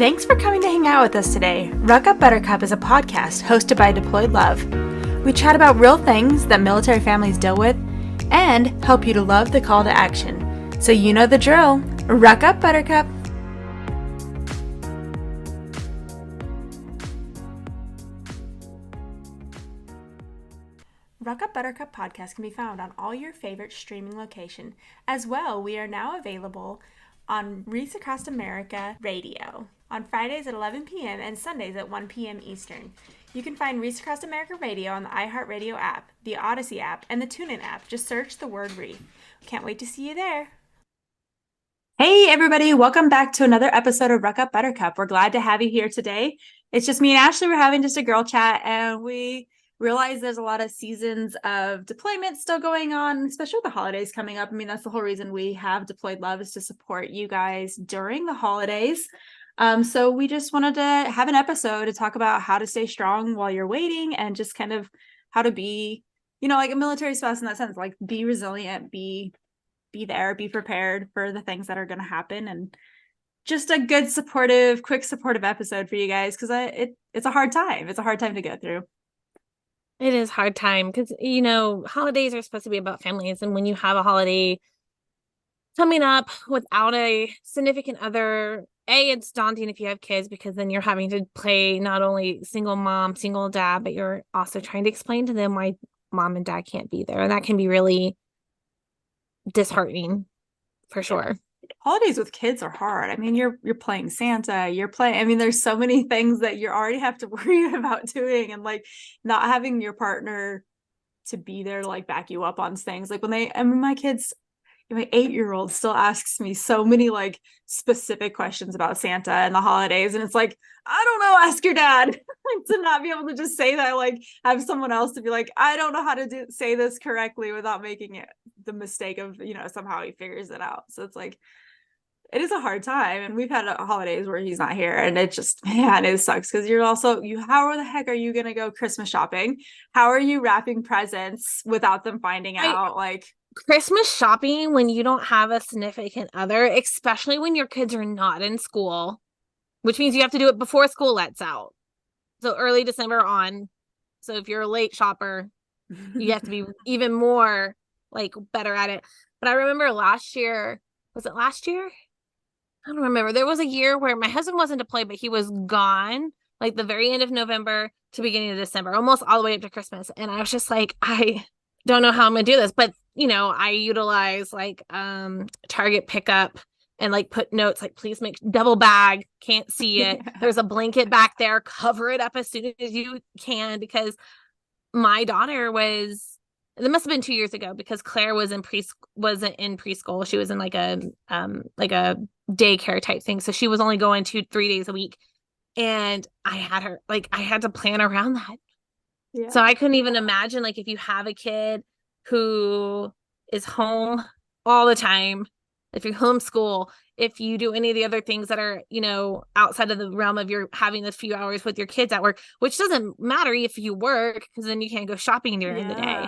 Thanks for coming to hang out with us today. Ruck Up Buttercup is a podcast hosted by Deployed Love. We chat about real things that military families deal with and help you to love the call to action. So you know the drill. Ruck Up Buttercup. Ruck Up Buttercup podcast can be found on all your favorite streaming locations. As well, we are now available on Reese Across America Radio on Fridays at 11 p.m. and Sundays at 1 p.m. Eastern. You can find Reese Across America Radio on the iHeartRadio app, the Odyssey app, and the TuneIn app. Just search the word Reese. Can't wait to see you there. Hey, everybody. Welcome back to another episode of Ruck Up Buttercup. We're glad to have you here today. It's just me and Ashley. We're having just a girl chat, and we realize there's a lot of seasons of deployment still going on, especially with the holidays coming up. I mean, that's the whole reason we have Deployed Love, is to support you guys during the holidays. So we just wanted to have an episode to talk about how to stay strong while you're waiting, and just kind of how to be, like a military spouse in that sense, like be resilient, be there, be prepared for the things that are going to happen, and just a good quick supportive episode for you guys, because it's a hard time. It's a hard time to go through. It is hard time because, holidays are supposed to be about families. And when you have a holiday coming up without a significant other, it's daunting if you have kids, because then you're having to play not only single mom, single dad, but you're also trying to explain to them why mom and dad can't be there. And that can be really disheartening for sure. Holidays with kids are hard. I mean, you're playing Santa, there's so many things that you already have to worry about doing, and like not having your partner to be there to like back you up on things. Like my kids, my 8-year-old still asks me so many like specific questions about Santa and the holidays, and it's like, I don't know, ask your dad. To not be able to just say that, like have someone else to be like, I don't know how to say this correctly without making it the mistake of, somehow he figures it out. So it's like, it is a hard time. And we've had holidays where he's not here, and it just, man, it sucks, because how the heck are you gonna go Christmas shopping? How are you wrapping presents without them finding out? Like, Christmas shopping when you don't have a significant other, especially when your kids are not in school, which means you have to do it before school lets out. So early December on. So if you're a late shopper, you have to be even more like better at it. But I remember last year, was it last year? I don't remember. There was a year where my husband wasn't deployed, but he was gone, like the very end of November to beginning of December, almost all the way up to Christmas. And I was just like, I don't know how I'm going to do this. But, I utilize like Target pickup and like put notes like, please make double bag, can't see it. Yeah. There's a blanket back there, cover it up as soon as you can, because my daughter it must have been 2 years ago, because Claire wasn't in preschool. She was in like a daycare type thing. So she was only going 2-3 days a week. And I had to plan around that. Yeah. So I couldn't even imagine, like, if you have a kid who is home all the time, if you homeschool, if you do any of the other things that are, outside of the realm of your having this few hours with your kids at work, which doesn't matter if you work, because then you can't go shopping during the day.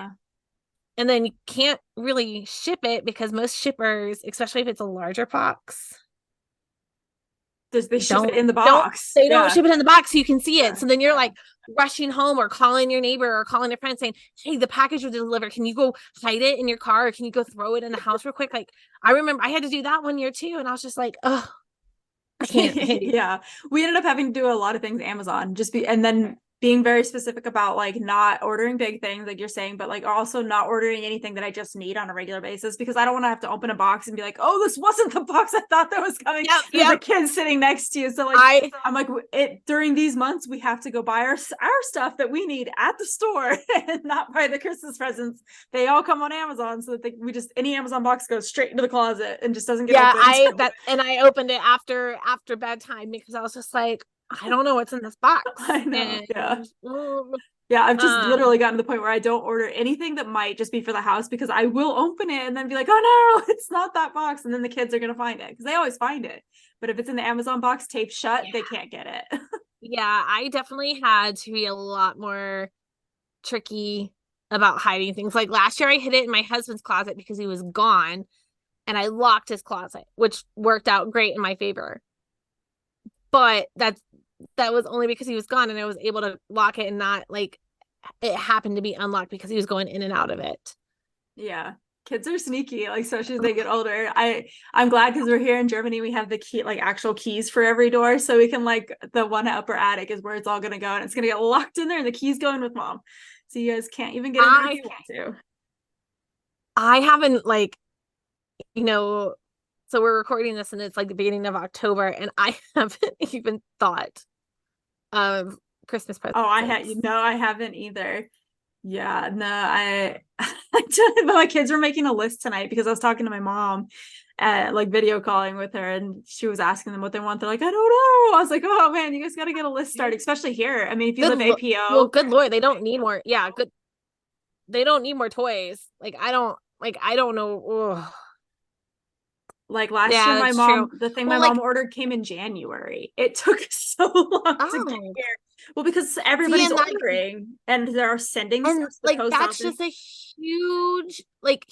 And then you can't really ship it, because most shippers, especially if it's a larger box, they ship it in the box. They don't ship it in the box so you can see it. So then you're like rushing home or calling your neighbor or calling a friend saying, hey, the package was delivered. Can you go hide it in your car, or can you go throw it in the house real quick? Like, I remember I had to do that one year too. And I was just like, oh, I can't. Yeah. We ended up having to do a lot of things Amazon, and then being very specific about like not ordering big things like you're saying, but like also not ordering anything that I just need on a regular basis, because I don't want to have to open a box and be like, oh, this wasn't the box I thought that was coming. There's a kid sitting next to you. So like I'm like, during these months we have to go buy our stuff that we need at the store and not buy the Christmas presents. They all come on Amazon, so that any Amazon box goes straight into the closet and just doesn't get opened. I opened it after bedtime, because I was just like, I don't know what's in this box. I know. Yeah, I've just literally gotten to the point where I don't order anything that might just be for the house, because I will open it and then be like, oh no, it's not that box. And then the kids are going to find it, because they always find it. But if it's in the Amazon box taped shut, they can't get it. Yeah, I definitely had to be a lot more tricky about hiding things. Like last year I hid it in my husband's closet because he was gone, and I locked his closet, which worked out great in my favor. but that was only because he was gone and I was able to lock it and not like it happened to be unlocked because he was going in and out of it. Yeah. Kids are sneaky, like especially as they get older. I'm glad because we're here in Germany. We have the key, like actual keys for every door, so we can like the one upper attic is where it's all gonna go, and it's gonna get locked in there, and the key's going with mom, so you guys can't even get in there if I you want to. I haven't like, you know, so we're recording this and it's like the beginning of October and I haven't even thought of Christmas Oh, presents. I haven't either. Yeah, no, I did, but my kids were making a list tonight because I was talking to my mom like video calling with her and she was asking them what they want. They're like, I don't know. I was like, oh man, you guys got to get a list started, especially here. I mean, if you live Well, APO, good Lord, they don't need more. Yeah, good. They don't need more toys. I don't know. Ugh. like last year, Yeah, that's true. the thing my Well, mom like, ordered came in January. It took so long to get oh, here. Well, because see, everybody's ordering and they're sending and stuff to the like post that's office. just a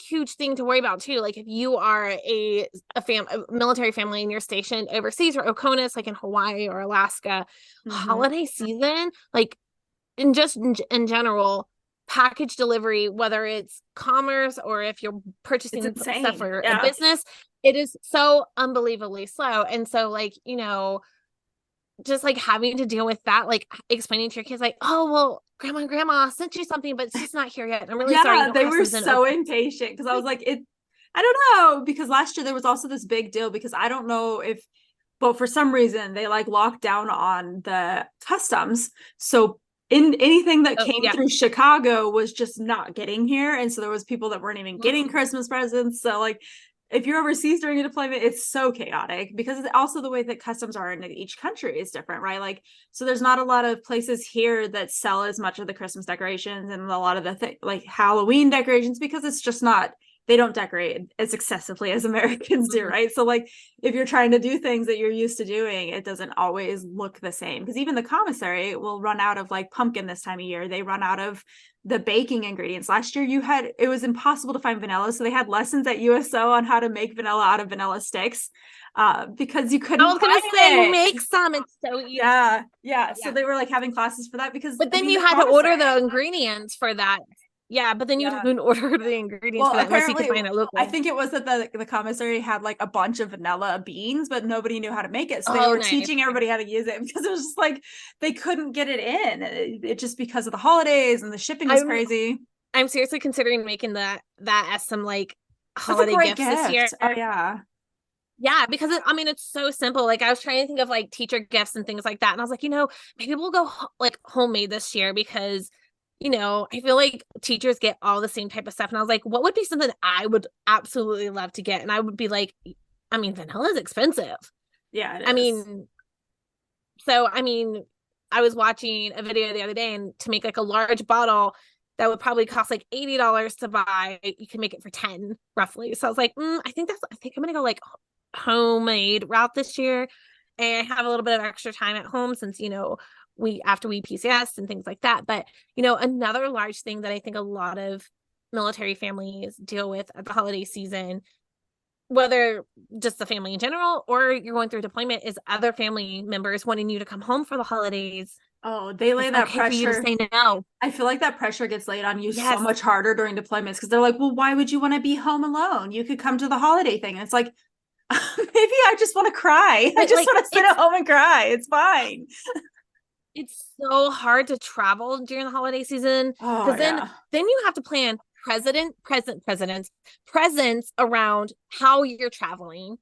huge thing to worry about too. Like if you are a military family and you're stationed overseas or Oconus, like in Hawaii or Alaska, Mm-hmm. holiday season, like in general, package delivery, whether it's commerce or if you're It's purchasing stuff insane. for a Yeah. business, it is so unbelievably slow. And so, like, just like having to deal with that, like explaining to your kids, like, oh, well, grandma and grandma sent you something, but it's just not here yet. I'm really sorry you Yeah, don't they have were something so open. impatient because I was Like, like, I don't know. Because last year there was also this big deal because I don't know if, but for some reason they like locked down on the customs. So in anything that oh, came yeah. through Chicago was just not getting here. And so there was people that weren't even getting Mhm. Christmas presents. So like if you're overseas during a deployment, it's so chaotic because also the way that customs are in each country is different, right? Like, so there's not a lot of places here that sell as much of the Christmas decorations and a lot of the like Halloween decorations because it's just not, they don't decorate as excessively as Americans do, Mhm. right? So like if you're trying to do things that you're used to doing, it doesn't always look the same because even the commissary will run out of like pumpkin this time of year. They run out of the baking ingredients. Last year it was impossible to find vanilla, so they had lessons at USO on how to make vanilla out of vanilla sticks because you I couldn't was gonna find say it. make some. It's so easy. Yeah. So Yeah. they were like having classes for that because But I then mean you the had to order commissary. the ingredients for that. Yeah, but then you'd have Yeah. to order the ingredients Well, for that unless you could apparently, find it I local. think it was that the commissary had like a bunch of vanilla beans, but nobody knew how to make it. So they Oh, were nice. teaching Okay. everybody how to use it because it was just like they couldn't get it in. It just because of the holidays and the shipping was I'm crazy. I'm seriously considering making that as some like That's a holiday great gifts this year. gift. Oh yeah. Yeah, because I mean it's so simple. Like I was trying to think of like teacher gifts and things like that, and I was like, maybe we'll go like homemade this year because I feel like teachers get all the same type of stuff, and I was like, what would be something I would absolutely love to get? And I would be like, I mean, vanilla is expensive. Yeah, I it is. mean, so I mean, I was watching a video the other day, and to make like a large bottle that would probably cost like $80 to buy, you can make it for 10 roughly. So I was like, I think I'm gonna go like homemade route this year, and I have a little bit of extra time at home since we after we PCS and things like that. But another large thing that I think a lot of military families deal with at the holiday season, whether just the family in general or you're going through deployment, is other family members wanting you to come home for the holidays. Oh, they lay It's that okay for you to pressure. say no. I feel like that pressure gets laid on you so Yes. much harder during deployments because they're like, well, why would you want to be home alone? You could come to the holiday thing. And it's like, maybe I just want to cry. I But just like want to sit at home and cry. It's fine. it's so hard to travel during the holiday season Oh because yeah. then you have to plan presents around how you're traveling.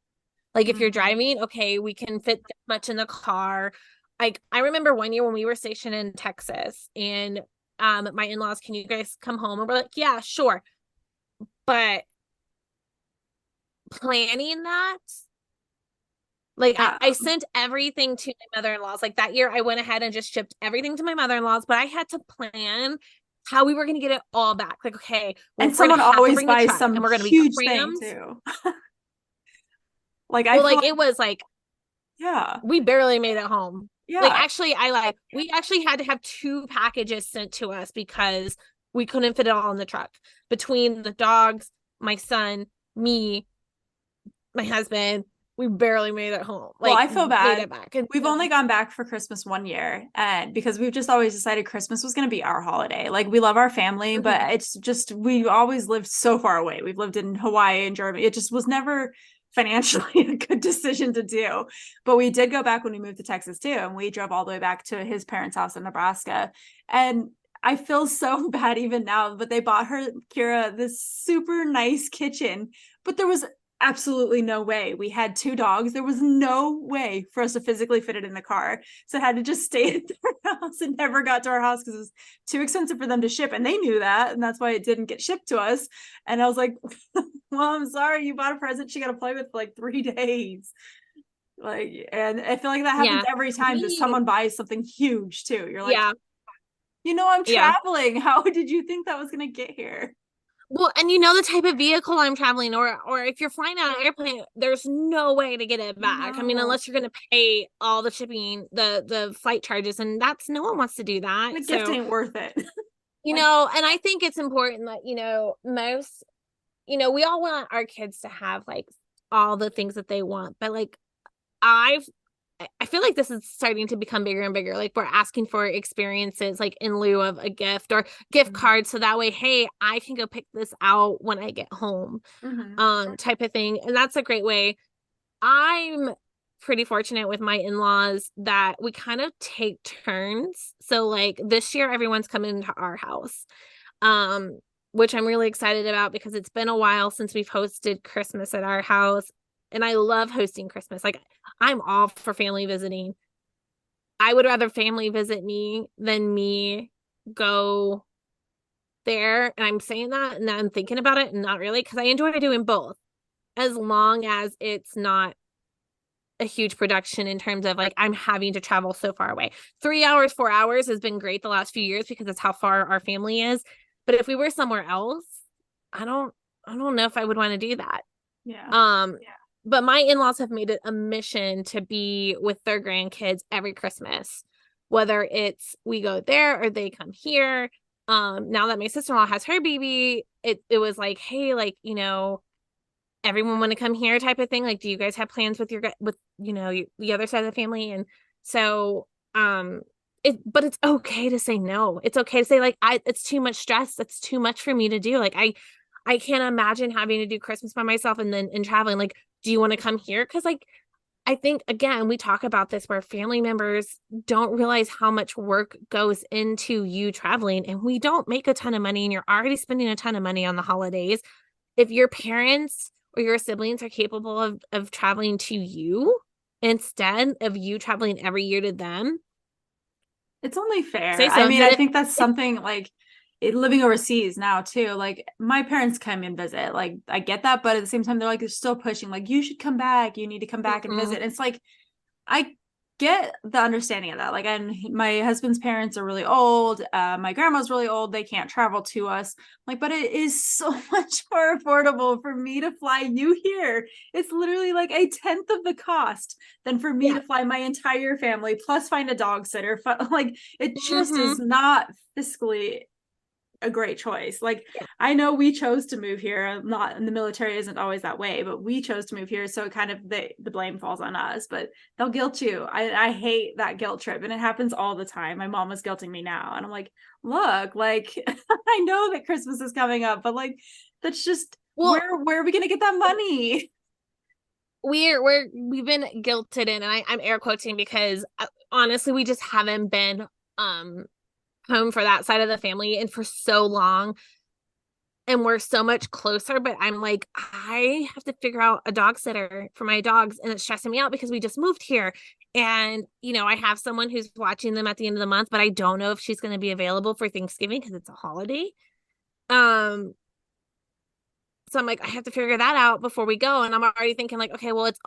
Like if you're Mm-hmm. driving, okay, we can fit this much in the car. Like I remember one year when we were stationed in Texas and my in-laws, can you guys come home? And we're like, yeah, sure. But planning that, like Yeah. I sent everything to my mother-in-laws. Like that year I went ahead and just shipped everything to my mother-in-laws, but I had to plan how we were going to get it all back. Like, okay, well, And we're going someone to have to always bring the buys truck some and we're going to be huge thing crammed. too. Like I Well, feel like like it was like yeah. we barely made it home. Like Yeah. actually, we actually had to have two packages sent to us because we couldn't fit it all in the truck between the dogs, my son, me, my husband. we barely made it home. Well, Like I feel made bad. it back. And We've so, only gone back for Christmas one year, and because we've just always decided Christmas was going to be our holiday. Like we love our family, but mhm. it's just we always lived so far away. We've lived in Hawaii and Germany. It just was never financially a good decision to do. But we did go back when we moved to Texas too, and we drove all the way back to his parents' house in Nebraska. And I feel so bad even now, but they bought her Kira this super nice kitchen, but there was absolutely no way. We had two dogs. There was no way for us to physically fit it in the car. So I had to just stay at their house and never got to our house because it was too expensive for them to ship. And they knew that. And that's why it didn't get shipped to us. And I was like, well, I'm sorry. You bought a present she got to play with for like 3 days. Like, and I feel like that happens Yeah. every time that We someone buys something huge too. You're like, yeah, I'm yeah. traveling. How did you think that was going to get here? Well, and the type of vehicle I'm traveling, or if you're flying on an airplane, there's no way to get it back. I mean, No, unless you're gonna pay all the shipping, the flight charges, and that's no one wants to do that. the gift So, ain't worth it. Like, and I think it's important that, most, we all want our kids to have like all the things that they want, but like I've I feel like this is starting to become bigger and bigger. Like we're asking for experiences like in lieu of a gift or gift cards. So that way, hey, I can go pick this out when I get home, mm-hmm. type of thing. And that's a great way. I'm pretty fortunate with my in-laws that we kind of take turns. So like this year, everyone's coming to our house. Um, which I'm really excited about because it's been a while since we've hosted Christmas at our house. And I love hosting Christmas. Like I'm all for family visiting. I would rather family visit me than me go there. And I'm saying that and then I'm thinking about it and not really because I enjoy doing both as long as it's not a huge production in terms of like I'm having to travel so far away. 3 hours, 4 hours has been great the last few years because that's how far our family is. But if we were somewhere else, I don't I don't know if I would want to do that. Yeah. Yeah. But my in-laws have made it a mission to be with their grandkids every Christmas, whether it's we go there or they come here. Now that my sister-in-law has her baby, it was like, hey, like, everyone want to come here type of thing. Like, do you guys have plans with the other side of the family? And so, but it's okay to say no. It's okay to say like, it's too much stress. That's too much for me to do. Like, I can't imagine having to do Christmas by myself and then traveling. Like, do you want to come here? Because like, I think again, we talk about this where family members don't realize how much work goes into you traveling, and we don't make a ton of money, and you're already spending a ton of money on the holidays. If your parents or your siblings are capable of traveling to you instead of you traveling every year to them, It's only fair. say I so. mean, But I think that's something like living overseas now too. Like my parents come and visit. Like I get that, but at the same time, they're still pushing. Like you should come back. You need to come back and Mhm. visit. And it's like I get the understanding of that. Like, and my husband's parents are really old. My grandma's really old. They can't travel to us. Like, but it is so much more affordable for me to fly you here. It's literally like a tenth of the cost than for me Yeah. to fly my entire family plus find a dog sitter. Like, it just is Hmm. not fiscally a great choice. Like Yeah. I know we chose to move here. I'm not in the military isn't always that way, but we chose to move here. So it kind of the blame falls on us, but they'll guilt you. I hate that guilt trip. And it happens all the time. My mom was guilting me now. And I'm like, look, like I know that Christmas is coming up, but like that's just Well, where are we gonna get that money? we've been guilted in, and I'm air quoting because honestly, we just haven't been home for that side of the family and for so long, and we're so much closer. But I'm like, I have to figure out a dog sitter for my dogs, and it's stressing me out because we just moved here, and I have someone who's watching them at the end of the month, but I don't know if she's going to be available for Thanksgiving because it's a holiday. Um, So I'm like, I have to figure that out before we go. And I'm already thinking like, okay, well, it's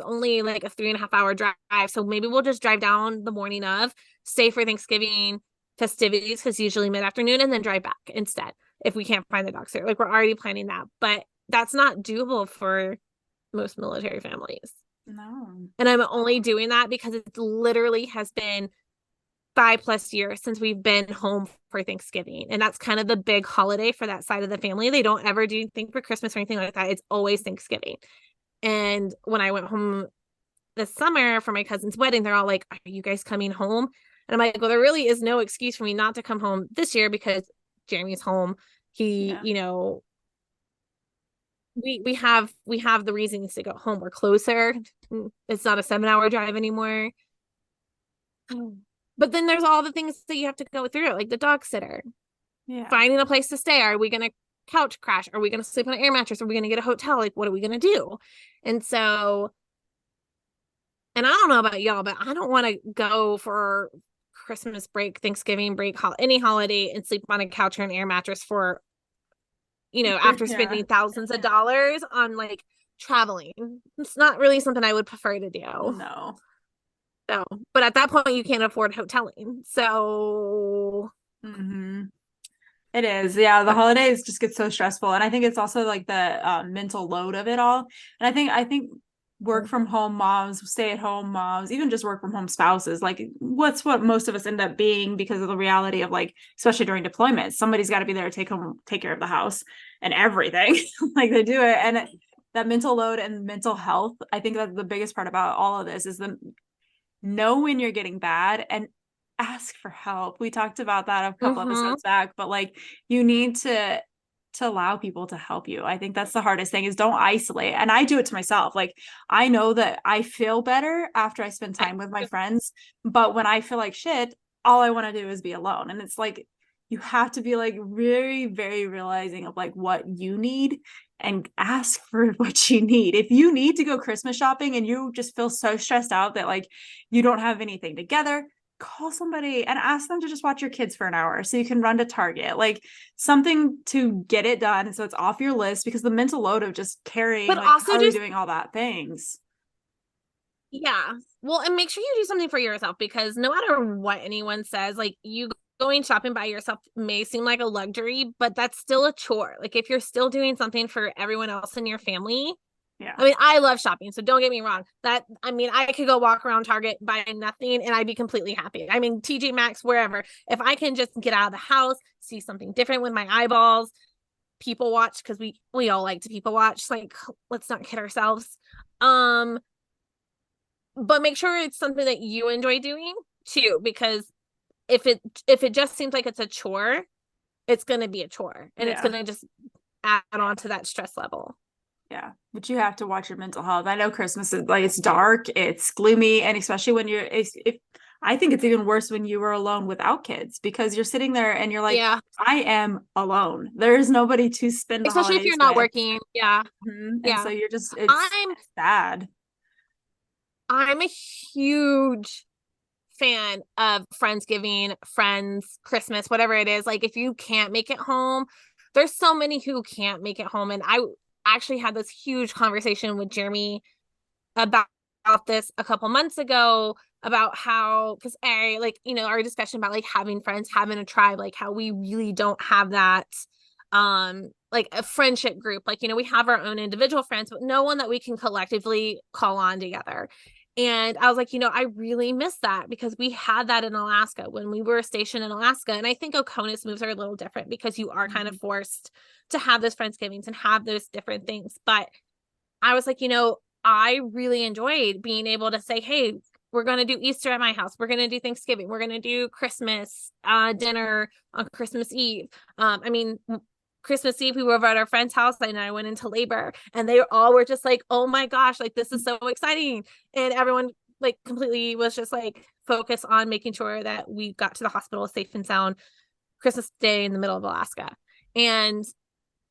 only like a 3.5 hour drive. So maybe we'll just drive down the morning of, stay for Thanksgiving festivities, because usually mid-afternoon, and then drive back instead if we can't find the dog sitter. Like we're already planning that. But that's not doable for most military families. No. And I'm only doing that because it literally has been 5+ years since we've been home for Thanksgiving. And that's kind of the big holiday for that side of the family. They don't ever do anything for Christmas or anything like that. It's always Thanksgiving. And when I went home this summer for my cousin's wedding, they're all like, "Are you guys coming home?" And I'm like, "Well, there really is no excuse for me not to come home this year because Jeremy's home. He, Yeah. we have the reasons to go home. We're closer. It's not a 7-hour drive anymore." But then there's all the things that you have to go through, like the dog sitter, Yeah. finding a place to stay. Are we going to couch crash? Are we going to sleep on an air mattress? Are we going to get a hotel? Like, what are we going to do? And so, and I don't know about y'all, but I don't want to go for Christmas break, Thanksgiving break, any holiday and sleep on a couch or an air mattress for, after Yeah. spending thousands of dollars on like traveling. It's not really something I would prefer to do. No. So, but at that point, you can't afford hoteling. So, Mm-hmm. It is. Yeah, the holidays just get so stressful. And I think it's also like the mental load of it all. And I think work from home moms, stay at home moms, even just work from home spouses, like what's what most of us end up being because of the reality of like, especially during deployments, somebody's got to be there to take care of the house and everything. Like they do it. And that mental load and mental health, I think that the biggest part about all of this is the know when you're getting bad and ask for help. We talked about that a couple mm-hmm. episodes back, but like you need to allow people to help you. I think that's the hardest thing is don't isolate. And I do it to myself. Like I know that I feel better after I spend time with my friends, but when I feel like shit, all I want to do is be alone. And it's like you have to be like very, very realizing of like what you need and ask for what you need. If you need to go Christmas shopping and you just feel so stressed out that like you don't have anything together, call somebody and ask them to just watch your kids for an hour so you can run to Target. Like something to get it done so it's off your list because the mental load of just carrying But like also how are we just, doing all that things. yeah. Well, and make sure you do something for yourself because no matter what anyone says, like you going shopping by yourself may seem like a luxury, but that's still a chore. Like if you're still doing something for everyone else in your family, Yeah. I mean, I love shopping, so don't get me wrong. I mean, I could go walk around Target, buy nothing, and I'd be completely happy. I mean, TJ Maxx, wherever. If I can just get out of the house, see something different with my eyeballs, people watch because we all like to people watch. Like, let's not kid ourselves. Um, but make sure it's something that you enjoy doing too, because if it just seems like it's a chore, it's gonna be a chore, and it's Yeah. gonna just add on to that stress level. Yeah. But you have to watch your mental health. I know Christmas is like it's dark, it's gloomy, and especially when if I think it's even worse when you were alone without kids because you're sitting there and you're like, Yeah, I am alone. There is nobody to spend the especially if you're holidays not with. working. Yeah, And so yeah. you're just it's I'm sad. I'm a huge fan of Friendsgiving, Friends, Christmas, whatever it is. Like if you can't make it home, there's so many who can't make it home. And I actually had this huge conversation with Jeremy about this a couple months ago about how because I like our discussion about like having friends, having a tribe, like how we really don't have that like a friendship group. Like we have our own individual friends but no one that we can collectively call on together. And I was like, I really miss that because we had that in Alaska when we were stationed in Alaska. And I think Oconus moves are a little different because you are kind of forced to have those Friendsgivings and have those different things. But I was like, I really enjoyed being able to say, hey, we're going to do Easter at my house. We're going to do Thanksgiving. We're going to do Christmas dinner on Christmas Eve. I mean, Christmas Eve, we were over at our friend's house and I went into labor and they all were just like, oh my gosh, like this is so exciting. And everyone like completely was just like focused on making sure that we got to the hospital safe and sound Christmas Day in the middle of Alaska. And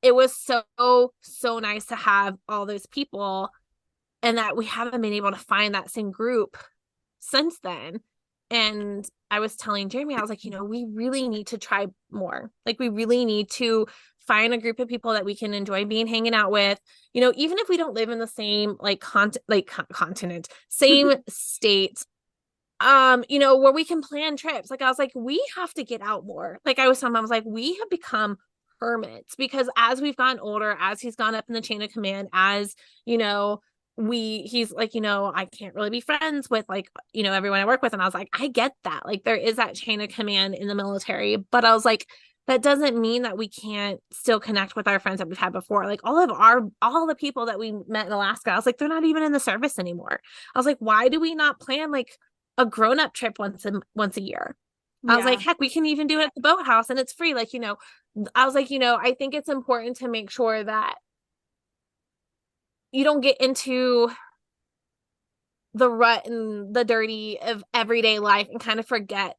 it was so nice to have all those people and that we haven't been able to find that same group since then. And I was telling Jeremy, I was like, we really need to try more. Like, we really need to find a group of people that we can enjoy being hanging out with. Even if we don't live in the same continent, same state, where we can plan trips. Like, I was like, we have to get out more. Like, I was telling him, I was like, we have become hermits because as we've gotten older, as he's gone up in the chain of command, as he's like, I can't really be friends with like, everyone I work with. And I was like, I get that. Like there is that chain of command in the military. But I was like, that doesn't mean that we can't still connect with our friends that we've had before. Like all the people that we met in Alaska, I was like, they're not even in the service anymore. I was like, why do we not plan like a grown-up trip once a year? I was like, Yeah. heck, we can even do it at the boathouse and it's free. Like, I was like, I think it's important to make sure that you don't get into the rut and the dirty of everyday life and kind of forget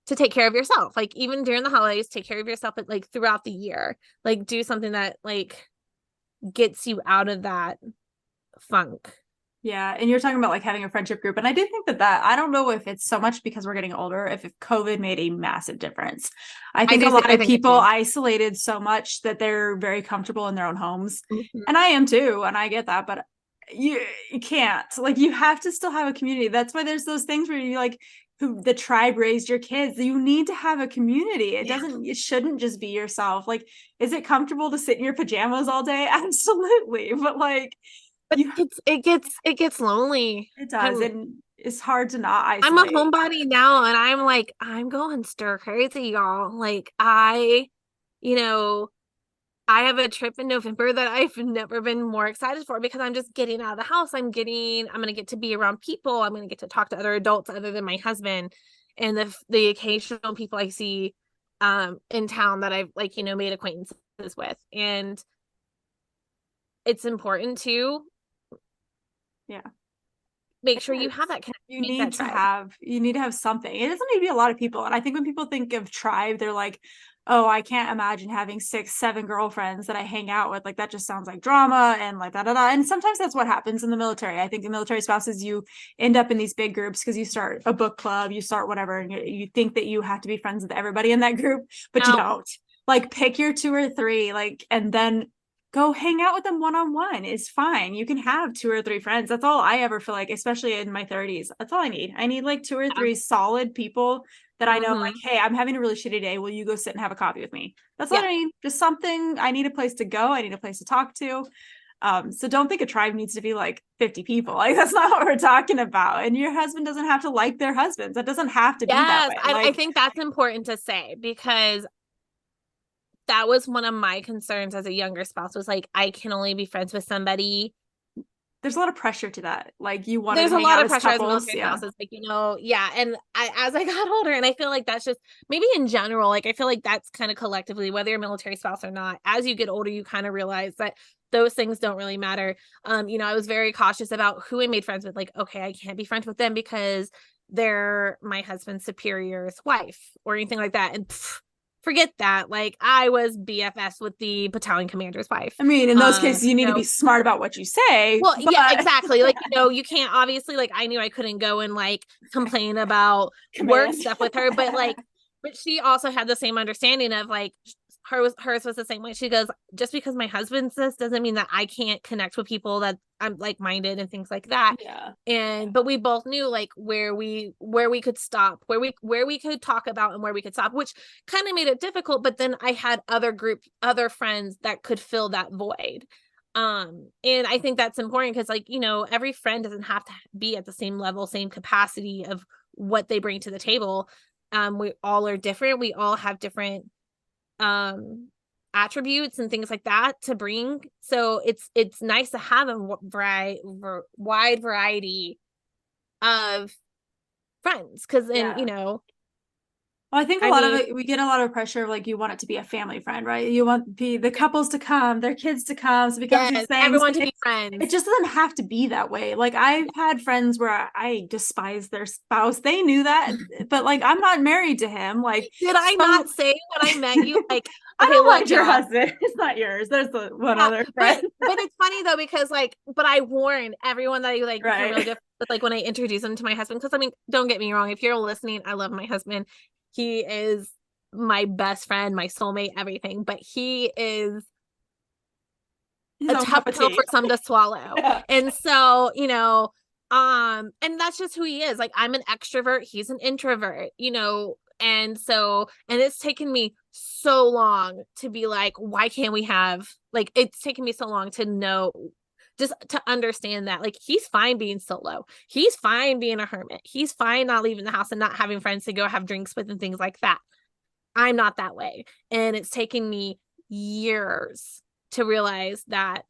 to take care of yourself. Like even during the holidays, take care of yourself, but like throughout the year, like do something that like gets you out of that funk. Yeah, and you're talking about like having a friendship group, and I do think that I don't know if it's so much because we're getting older, if COVID made a massive difference. I think a lot I of think it people too. isolated so much that they're very comfortable in their own homes, Mm-hmm. and I am too, and I get that, but you can't, like, you have to still have a community. That's why there's those things where you like who the tribe raised your kids. You need to have a community. It shouldn't just be yourself. Like, is it comfortable to sit in your pajamas all day? Absolutely, but like But you it gets lonely. it does. I'm And it's hard to not I'm a isolate. homebody now and I'm like, I'm going stir crazy, y'all. Like you know, I have a trip in November that I've never been more excited for because I'm just getting out of the house. I'm going to get to be around people. I'm going to get to talk to other adults other than my husband and the occasional people I see in town that I've like, made acquaintances with. And it's important to Yeah. make It sure you have is. that connection, make that tribe. You need to have something. It doesn't need to be a lot of people. And I think when people think of tribe, they're like, oh, I can't imagine having 6, 7 girlfriends that I hang out with. Like that just sounds like drama and like da da da. And sometimes that's what happens in the military. I think in military spouses, you end up in these big groups because you start a book club, you start whatever, and you think that you have to be friends with everybody in that group, but you No, don't. Like pick your 2 or 3, like, and then go hang out with them one on one is fine. You can have 2 or 3 friends. That's all I ever feel like, especially in my 30s. That's all I need. I need like 2 or 3 solid people that I know, like, mm-hmm. hey, I'm having a really shitty day. Will you go sit and have a coffee with me? That's all Yeah. I need. Just something. I need a place to go. I need a place to talk to. So don't think a tribe needs to be like 50 people. Like that's not what we're talking about. And your husband doesn't have to like their husbands. That doesn't have to be that Yes, way. I Like think that's important to say because that was one of my concerns as a younger spouse was like I can only be friends with somebody. there's a lot of pressure to that. Like you wanted to There's a hang lot out of as pressure as couples. military Yeah. spouses, like yeah. And as I got older, and I feel like that's just maybe in general, like I feel like that's kind of collectively, whether you're a military spouse or not, as you get older, you kind of realize that those things don't really matter. I was very cautious about who I made friends with. Like, okay, I can't be friends with them because they're my husband's superior's wife or anything like that. And forget that. Like I was BFS with the battalion commander's wife. I mean, in those cases, you need to No. be smart about what you say, Well, but yeah, exactly. Like, you can't obviously like I knew I couldn't go and like complain about work command. stuff with her, but she also had the same understanding of like hers was the same way. She goes, just because my husband says doesn't mean that I can't connect with people that I'm like minded and things like that. Yeah. And but we both knew like where we could stop, where we could talk about and where we could stop, which kind of made it difficult. But then I had other friends that could fill that void. And I think that's important because like, every friend doesn't have to be at the same level, same capacity of what they bring to the table. We all are different. We all have different attributes and things like that to bring. So it's nice to have a wide variety of friends because then, Yeah. Well, I think a I lot of mean, it, we get a lot of pressure of like, you want it to be a family friend, right? You want the couples to come, their kids to come. So it becomes these yes, things, everyone but to be it friends. just doesn't have to be that way. Like I've had friends where I despise their spouse. They knew that, but like, I'm not married to him. Like Did I some, not say when I met you, like, I okay, don't look, mind your y'all. husband. It's not yours. There's the one Yeah, other friend. but it's funny though because like, but I warn everyone that I like became really Right. good with like when I introduce them to my husband. Because I mean, don't get me wrong, if you're listening, I love my husband. He is my best friend, my soulmate, everything. But he is His a own tough cup of pill for tea. some to swallow. Yeah. And so, and that's just who he is. Like I'm an extrovert, he's an introvert, and it's taken me so long to be like, why can't we have like it's taken me so long to know just to understand that like he's fine being solo. He's fine being a hermit. He's fine not leaving the house and not having friends to go have drinks with and things like that. I'm not that way. And it's taken me years to realize that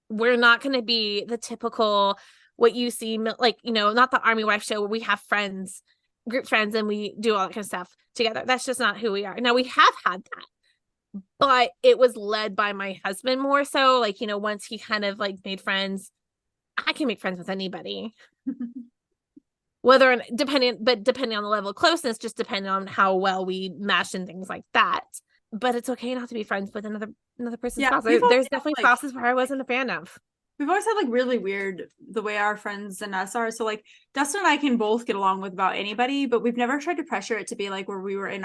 we're not going to be the typical what you see, like, not the army wife show where we have friends, group friends, and we do all that kind of stuff together. That's just not who we are. Now, we have had that, but it was led by my husband more so. Like, once he kind of like made friends, I can make friends with anybody. Depending on the level of closeness, just depending on how well we mesh and things like that. But it's okay not to be friends with another person's spouse. There's definitely spouses where I wasn't a fan of. We've always had like really weird the way our friends and us are. So like Dustin and I can both get along with about anybody, but we've never tried to pressure it to be like where we were in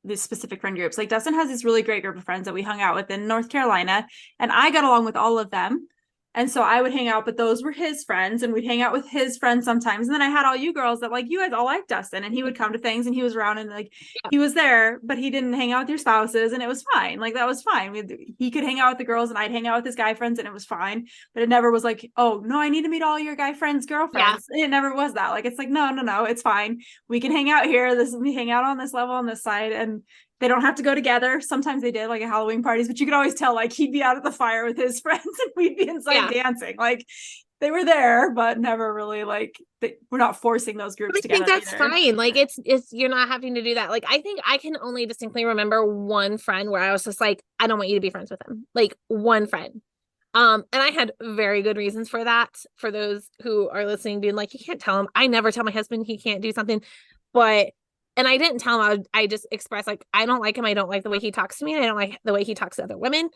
these specific friend groups. Like Dustin has this really great group of friends that we hung out with in North Carolina, and I got along with all of them. And so I would hang out, but those were his friends, and we'd hang out with his friends sometimes. And then I had all you girls that like you guys all liked Dustin, and he would come to things and he was around and like he was there, but he didn't hang out with your spouses, and it was fine. Like that was fine. He could hang out with the girls, and I'd hang out with his guy friends, and it was fine. But it never was like, oh no, I need to meet all your guy friends' girlfriends. Yeah. It never was that. Like it's like no, it's fine. We can hang out here. We hang out on this level on this side, and they don't have to go together. Sometimes they did, like at Halloween parties, but you could always tell like he'd be out at the fire with his friends and we'd be inside dancing. Like they were there, but never really we're not forcing those groups together. I think that's fine. Like it's you're not having to do that. Like I think I can only distinctly remember one friend where I was just like, I don't want you to be friends with him. Like one friend. And I had very good reasons for that. For those who are listening, being like, you can't tell him. I never tell my husband he can't do something, and I didn't tell him. I just expressed like, I don't like him. I don't like the way he talks to me. I don't like the way he talks to other women.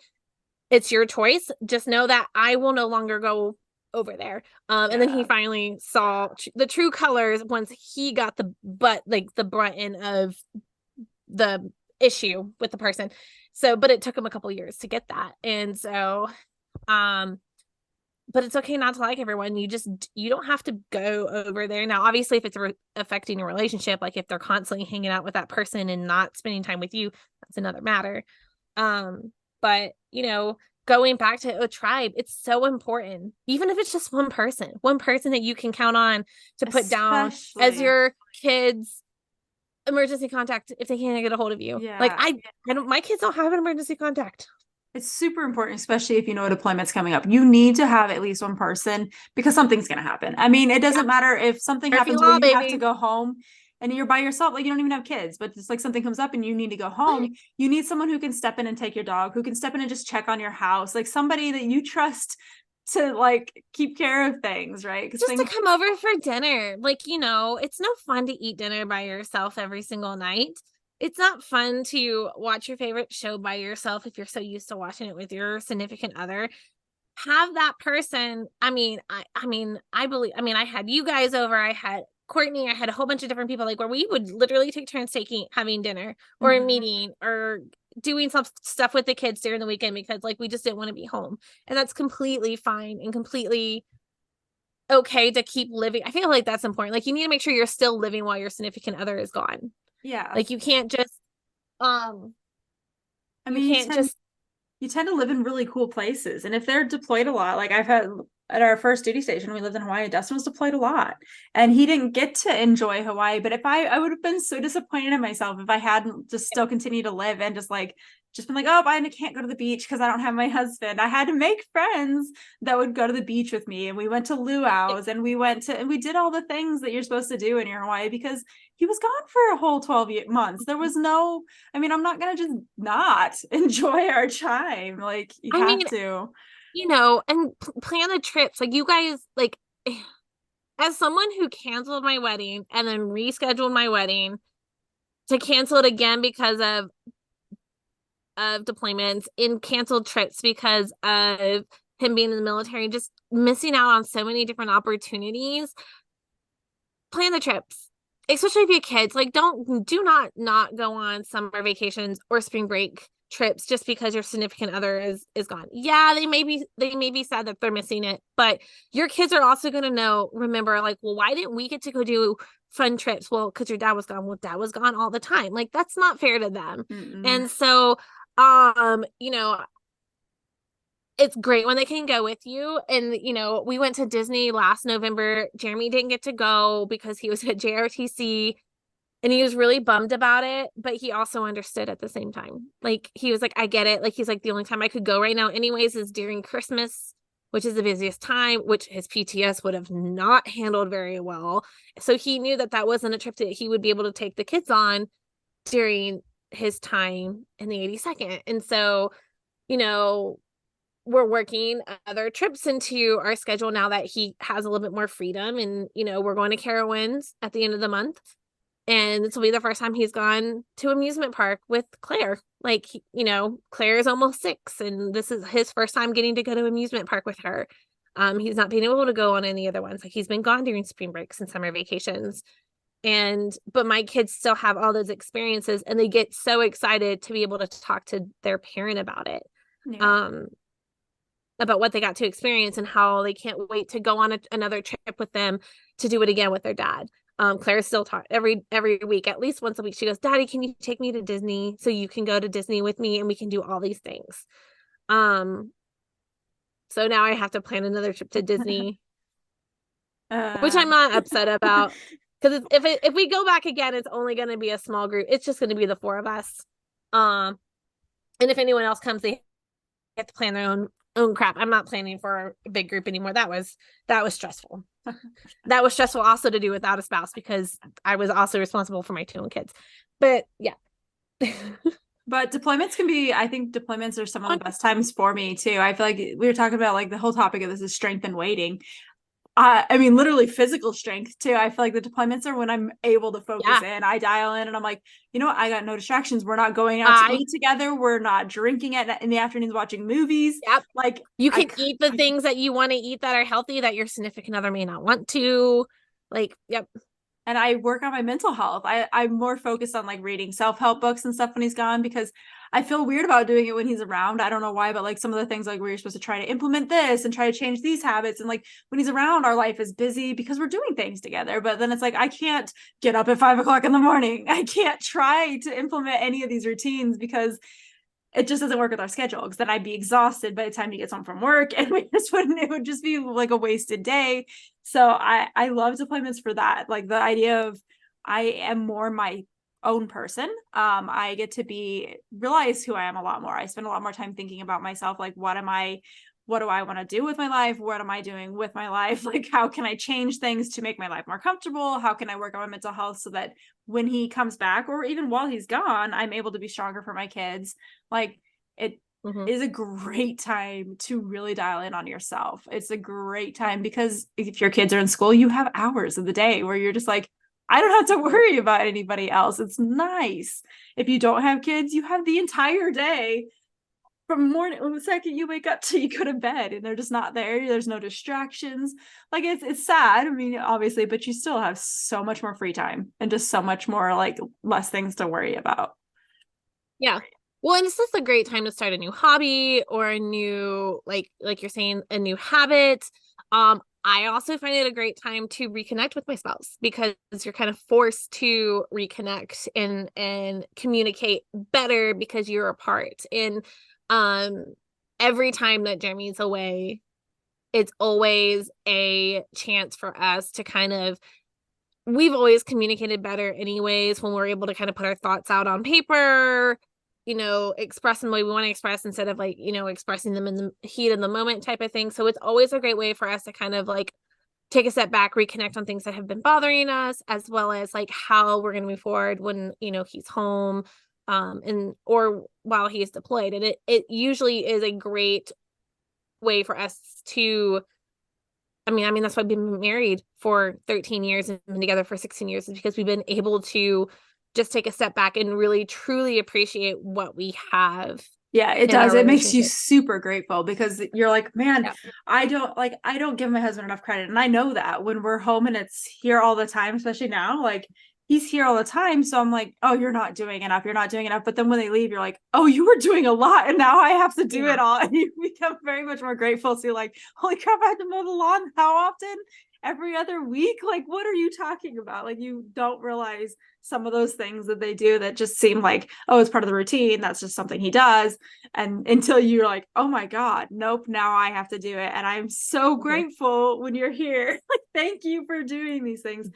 It's your choice. Just know that I will no longer go over there. And then he finally saw the true colors once he got the brunt end of the issue with the person. So, but it took him a couple years to get that. And so, but it's okay not to like everyone. You don't have to go over there. Now, obviously, if it's affecting your relationship, like if they're constantly hanging out with that person and not spending time with you, that's another matter. But going back to a tribe, it's so important. Even if it's just one person that you can count on to put down as your kids' emergency contact if they can't get a hold of you. Yeah. Like I don't, my kids don't have an emergency contact. It's super important, especially if you know a deployment's coming up. You need to have at least one person because something's going to happen. I mean, it doesn't matter if something happens where you have to go home and you're by yourself, like you don't even have kids, but it's like something comes up and you need to go home. You need someone who can step in and take your dog, who can step in and just check on your house, like somebody that you trust to like keep care of things, right? Just to come over for dinner. Like, it's no fun to eat dinner by yourself every single night. It's not fun to watch your favorite show by yourself if you're so used to watching it with your significant other. Have that person. I had you guys over. I had Courtney. I had a whole bunch of different people, like where we would literally take turns having dinner or a meeting or doing some stuff with the kids during the weekend because like we just didn't want to be home. And that's completely fine and completely okay to keep living. I feel like that's important. Like you need to make sure you're still living while your significant other is gone. Yeah. Like you can't just you tend to live in really cool places. And if they're deployed a lot, like I've had at our first duty station, we lived in Hawaii, Dustin was deployed a lot and he didn't get to enjoy Hawaii. But if I would have been so disappointed in myself if I hadn't just still continued to live and just been like, oh, I can't go to the beach because I don't have my husband. I had to make friends that would go to the beach with me. And we went to luau's and we did all the things that you're supposed to do in your Hawaii because he was gone for a whole 12 months. There was I'm not going to just not enjoy our time. Like you have to. And plan the trips. Like you guys, like as someone who canceled my wedding and then rescheduled my wedding to cancel it again because of deployments and canceled trips because of him being in the military, just missing out on so many different opportunities. Plan the trips, especially if you have kids. Like do not go on summer vacations or spring break trips just because your significant other is gone. Yeah, they may be sad that they're missing it, but your kids are also going to remember like, well, why didn't we get to go do fun trips? Well, because your dad was gone. Well, dad was gone all the time. Like that's not fair to them. Mm-mm. And so it's great when they can go with you. And we went to Disney last November. Jeremy didn't get to go because he was at JRTC. And he was really bummed about it, but he also understood at the same time. Like, he was like, I get it. Like, he's like, the only time I could go right now, anyways, is during Christmas, which is the busiest time, which his PTS would have not handled very well. So he knew that that wasn't a trip that he would be able to take the kids on during his time in the 82nd. And so, you know, we're working other trips into our schedule now that he has a little bit more freedom. And, you know, we're going to Carowinds at the end of the month. And this will be the first time he's gone to amusement park with Claire. Like, you know, Claire is almost 6, and this is his first time getting to go to amusement park with her. He's not being able to go on any other ones. Like, he's been gone during spring breaks and summer vacations. But my kids still have all those experiences, and they get so excited to be able to talk to their parent about it. Yeah. About what they got to experience and how they can't wait to go on another trip with them to do it again with their dad. Claire still taught every week, at least once a week. She goes, Daddy, can you take me to Disney so you can go to Disney with me and we can do all these things? So now I have to plan another trip to Disney, which I'm not upset about, because if we go back again, it's only going to be a small group. It's just going to be the 4 of us. And if anyone else comes, they have to plan their own crap. I'm not planning for a big group anymore. That was stressful. That was stressful also to do without a spouse, because I was also responsible for my 2 own kids. But yeah. But deployments can be, I think deployments are some of the best times for me too. I feel like we were talking about, like, the whole topic of this is strength and waiting. I mean, literally physical strength too. I feel like the deployments are when I'm able to focus in. I dial in and I'm like, you know what? I got no distractions. We're not going out to eat together. We're not drinking in the afternoons, watching movies. Yep. Like, you can eat the things that you want to eat that are healthy that your significant other may not want to. Like, yep. And I work on my mental health. I'm more focused on, like, reading self-help books and stuff when he's gone, because I feel weird about doing it when he's around. I don't know why, but like some of the things, like, where you're supposed to try to implement this and try to change these habits. And like when he's around, our life is busy because we're doing things together. But then it's like, I can't get up at 5 o'clock in the morning. I can't try to implement any of these routines because it just doesn't work with our schedule, because then I'd be exhausted by the time he gets home from work, and it would just be like a wasted day. So I love deployments for that. Like the idea of, I am more my own person. I get to realize who I am a lot more. I spend a lot more time thinking about myself. Like, what do I want to do with my life? What am I doing with my life? Like, how can I change things to make my life more comfortable? How can I work on my mental health so that when he comes back, or even while he's gone, I'm able to be stronger for my kids? Like, it is a great time to really dial in on yourself. It's a great time because if your kids are in school, you have hours of the day where you're just like, I don't have to worry about anybody else. It's nice. If you don't have kids, you have the entire day from morning, the second you wake up till you go to bed, and they're just not there. There's no distractions. Like, it's sad, I mean, obviously, but you still have so much more free time and just so much more, like, less things to worry about. Yeah. Well, and it's just a great time to start a new hobby or a new, like you're saying, a new habit. I also find it a great time to reconnect with my spouse, because you're kind of forced to reconnect and communicate better because you're apart. And every time that Jeremy's away, it's always a chance for us to kind of, we've always communicated better anyways when we're able to kind of put our thoughts out on paper, you know, express them the way we want to express instead of, like, you know, expressing them in the heat of the moment type of thing. So it's always a great way for us to kind of, like, take a step back, reconnect on things that have been bothering us, as well as, like, how we're going to move forward when, you know, he's home, and or while he's deployed. And it usually is a great way for us to, I mean, that's why we've been married for 13 years and been together for 16 years, is because we've been able to just take a step back and really truly appreciate what we have. Yeah, it does. It makes you super grateful, because you're like, man, yeah. I don't give my husband enough credit. And I know that when we're home and it's here all the time, especially now, like, he's here all the time. So I'm like, oh, you're not doing enough. You're not doing enough. But then when they leave, you're like, oh, you were doing a lot. And now I have to do it all. And you become very much more grateful. So you're like, holy crap, I have to mow the lawn how often? Every other week? Like, what are you talking about? Like, you don't realize some of those things that they do that just seem like, oh, it's part of the routine. That's just something he does. And until you're like, oh my God, nope, now I have to do it. And I'm so grateful when you're here. thank you for doing these things.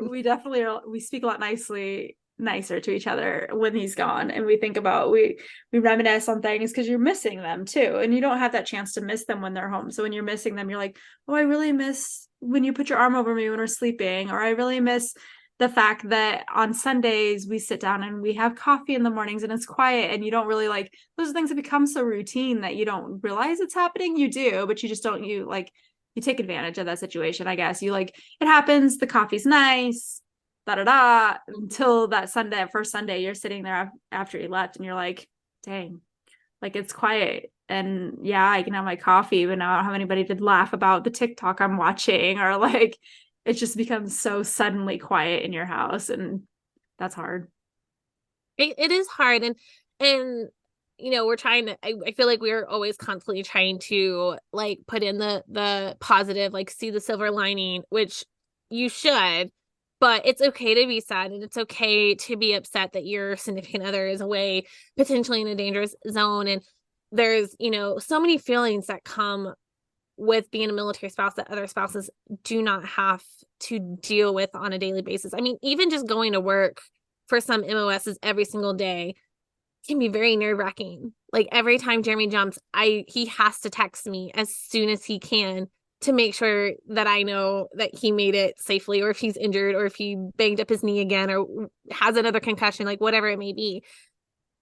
We definitely are, we speak a lot nicer to each other when he's gone, and we think about, we reminisce on things because you're missing them too, and you don't have that chance to miss them when they're home. So when you're missing them, you're like, oh, I really miss when you put your arm over me when we're sleeping, or I really miss the fact that on Sundays we sit down and we have coffee in the mornings and it's quiet, and you don't really like, those things that become so routine that you don't realize it's happening. You do, but you just don't, you like, you take advantage of that situation, I guess. You like, it happens, the coffee's nice, da da da, until that Sunday, first Sunday, you're sitting there after he left, and you're like, dang, like it's quiet. And yeah, I can have my coffee, but now I don't have anybody to laugh about the TikTok I'm watching, or like, it just becomes so suddenly quiet in your house, and that's hard. It is hard, and we're trying to, I feel like we're always constantly trying to like put in the positive, like see the silver lining, which you should, but it's okay to be sad, and it's okay to be upset that your significant other is away, potentially in a dangerous zone. And there's, so many feelings that come with being a military spouse that other spouses do not have to deal with on a daily basis. I mean, even just going to work for some MOSs every single day can be very nerve-wracking. Like every time Jeremy jumps, he has to text me as soon as he can to make sure that I know that he made it safely, or if he's injured, or if he banged up his knee again, or has another concussion, like whatever it may be.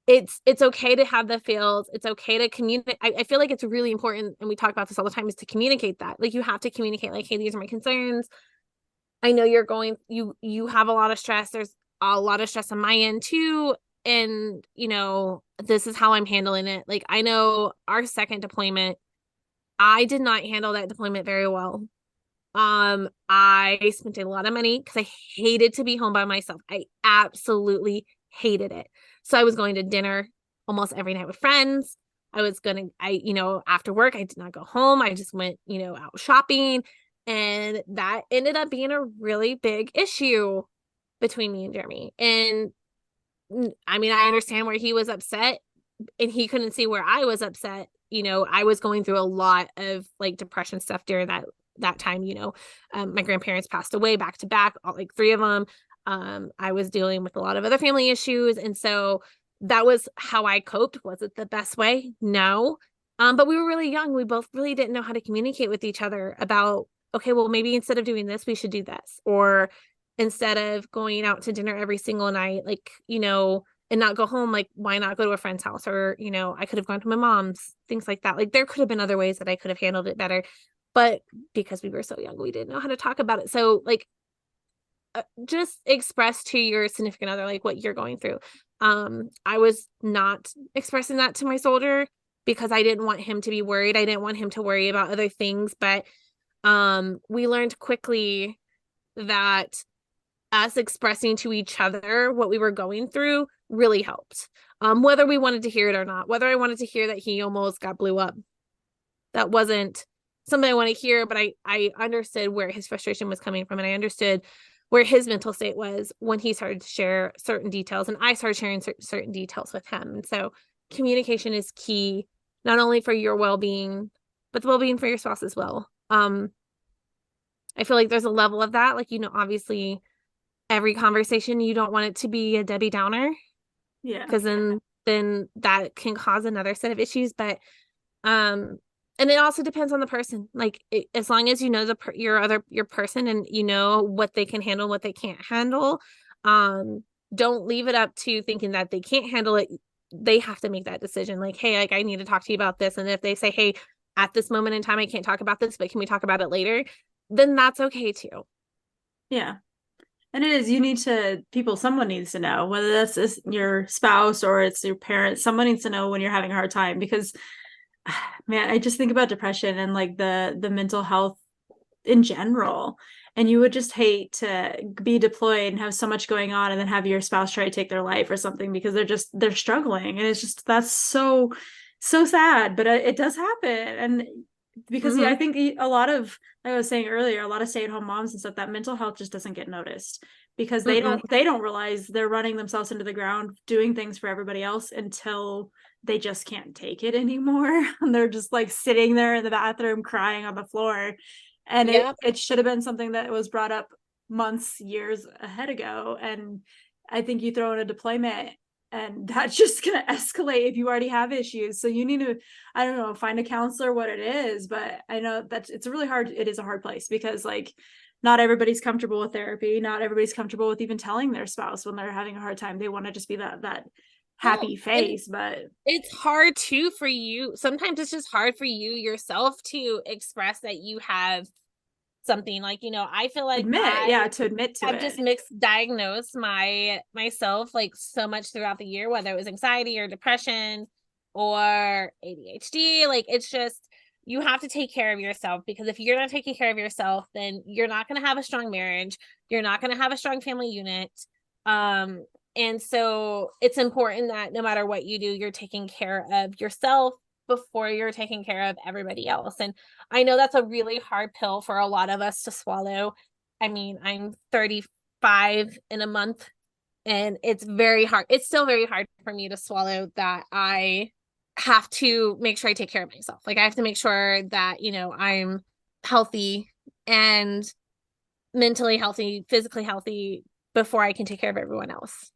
It's okay to have the feels. It's okay to communicate. I feel like it's really important, and we talk about this all the time, is to communicate that. Like you have to communicate, like, hey, these are my concerns. I know you have a lot of stress. There's a lot of stress on my end too. And, this is how I'm handling it. Like, I know our second deployment, I did not handle that deployment very well. I spent a lot of money because I hated to be home by myself. I absolutely hated it. So I was going to dinner almost every night with friends. After work, I did not go home. I just went, out shopping. And that ended up being a really big issue between me and Jeremy. And I mean, I understand where he was upset, and he couldn't see where I was upset. I was going through a lot of like depression stuff during that time. My grandparents passed away back to back, like three of them. I was dealing with a lot of other family issues. And so that was how I coped. Was it the best way? No. But we were really young. We both really didn't know how to communicate with each other about, okay, well, maybe instead of doing this, we should do this. Or instead of going out to dinner every single night, like, and not go home, like, why not go to a friend's house? Or, I could have gone to my mom's, things like that. Like, there could have been other ways that I could have handled it better. But because we were so young, we didn't know how to talk about it. So, like, just express to your significant other, like, what you're going through. I was not expressing that to my soldier because I didn't want him to be worried. I didn't want him to worry about other things. But we learned quickly that us expressing to each other what we were going through really helped. Whether we wanted to hear it or not, whether I wanted to hear that he almost got blew up, that wasn't something I want to hear, but I understood where his frustration was coming from, and I understood where his mental state was when he started to share certain details, and I started sharing certain details with him. And so communication is key, not only for your well-being, but the well-being for your spouse as well. I feel like there's a level of that. Like, obviously every conversation, you don't want it to be a Debbie Downer. Yeah. Because then that can cause another set of issues. But and it also depends on the person. Like, as long as you know your person, and you know what they can handle, what they can't handle, don't leave it up to thinking that they can't handle it. They have to make that decision. Like, hey, like, I need to talk to you about this. And if they say, hey, at this moment in time, I can't talk about this, but can we talk about it later? Then that's okay too. Yeah. And it is, someone needs to know, whether that's your spouse or it's your parents, someone needs to know when you're having a hard time, because man, I just think about depression and like the mental health in general. And you would just hate to be deployed and have so much going on, and then have your spouse try to take their life or something because they're struggling. And it's just, that's so, so sad, but it does happen. And because I think a lot of, like I was saying earlier, a lot of stay-at-home moms and stuff, that mental health just doesn't get noticed because they don't realize they're running themselves into the ground doing things for everybody else until they just can't take it anymore. And they're just like sitting there in the bathroom crying on the floor. And Yep. it should have been something that was brought up months, years ahead ago. And I think you throw in a deployment and that's just going to escalate if you already have issues. So you need to, I don't know, find a counselor, what it is. But I know that it's really hard. It is a hard place because like not everybody's comfortable with therapy. Not everybody's comfortable with even telling their spouse when they're having a hard time. They want to just be that Well, happy and face, but it's hard too for you. Sometimes it's just hard for you yourself to express that you have something. Like, I feel like admit, I yeah, to admit to have it. just mixed diagnosed myself like so much throughout the year, whether it was anxiety or depression or ADHD. Like, it's just, you have to take care of yourself, because if you're not taking care of yourself, then you're not going to have a strong marriage. You're not going to have a strong family unit. Um, and so it's important that no matter what you do, you're taking care of yourself before you're taking care of everybody else. And I know that's a really hard pill for a lot of us to swallow. I mean, I'm 35 in a month, and it's very hard. It's still very hard for me to swallow that I have to make sure I take care of myself. Like, I have to make sure that, I'm healthy and mentally healthy, physically healthy before I can take care of everyone else.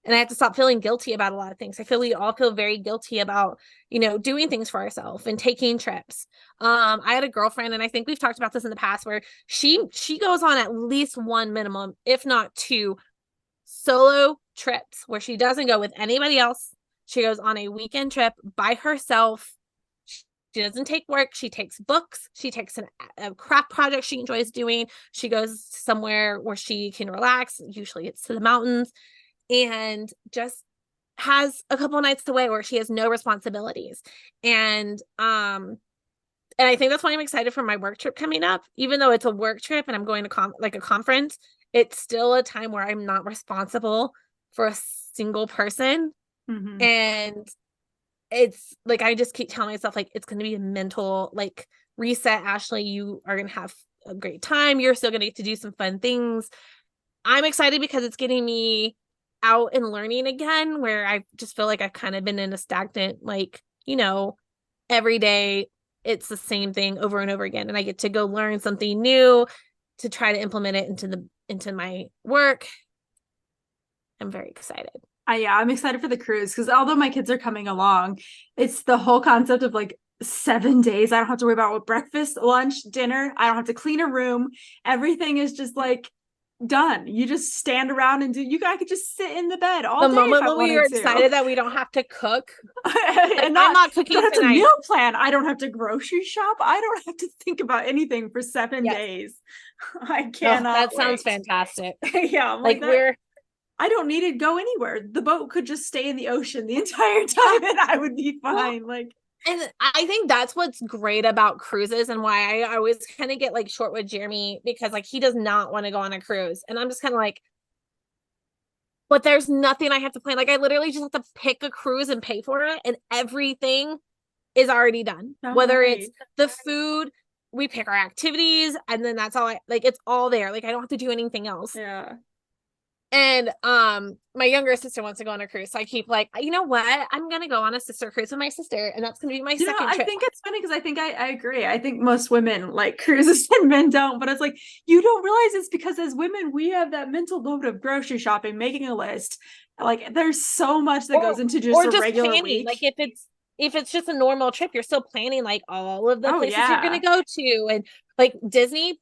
And I have to stop feeling guilty about a lot of things. I feel we all feel very guilty about, doing things for ourselves and taking trips. I had a girlfriend, and I think we've talked about this in the past, where she goes on at least one minimum, if not two, solo trips where she doesn't go with anybody else. She goes on a weekend trip by herself. She doesn't take work. She takes books. She takes a craft project she enjoys doing. She goes somewhere where she can relax. Usually it's to the mountains, and just has a couple nights away where she has no responsibilities. And I think that's why I'm excited for my work trip coming up. Even though it's a work trip and I'm going to like a conference, it's still a time where I'm not responsible for a single person. Mm-hmm. And it's like, I just keep telling myself, like, it's going to be a mental like reset. Ashley, you are going to have a great time. You're still going to get to do some fun things. I'm excited because it's getting me out and learning again, where I just feel like I've kind of been in a stagnant, like, every day it's the same thing over and over again. And I get to go learn something new to try to implement it into my work. I'm very excited. Yeah, I'm excited for the cruise because although my kids are coming along, it's the whole concept of like 7 days. I don't have to worry about what breakfast, lunch, dinner. I don't have to clean a room. Everything is just like done. You just stand around and I could just sit in the bed all The day if moment I when we wanted are to. excited that we don't have to cook, like, And I'm not not don't cooking have to tonight. meal plan. I don't have to grocery shop. I don't have to think about anything for 7 days. I Oh, cannot that sounds wait. fantastic. Yeah, I'm Like, like that. I don't need to go anywhere. The boat could just stay in the ocean the entire time and I would be well, fine. Like, and I think that's what's great about cruises, and why I always kind of get like short with Jeremy, because like he does not want to go on a cruise. And I'm just kind of like, but there's nothing I have to plan. Like, I literally just have to pick a cruise and pay for it, and everything is already done. so Whether it's nice. the food, we pick our activities, and then that's all like, it's all there. Like, I don't have to do anything else. Yeah. And my younger sister wants to go on a cruise. So I keep like, you know what? I'm gonna go on a sister cruise with my sister, and that's gonna be my second I trip. think it's funny because I think I agree. I think most women like cruises and men don't, but it's like you don't realize it's because as women, we have that mental load of grocery shopping, making a list. Like there's so much that goes into just Or a just regular planning. week. Like, if it's just a normal trip, you're still planning like all of the Oh places you're yeah. gonna go to. And like Disney,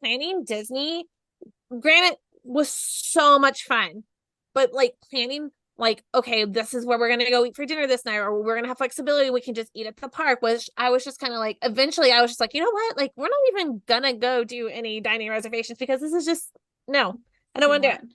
granted, was so much fun. But like planning, like, okay, this is where we're gonna go eat for dinner this night, or we're gonna have flexibility, we can just eat at the park, was I was just kind of like, eventually I was just like, you know what, like, we're not even gonna go do any dining reservations, because this is just, no, I don't Too want to do much. it.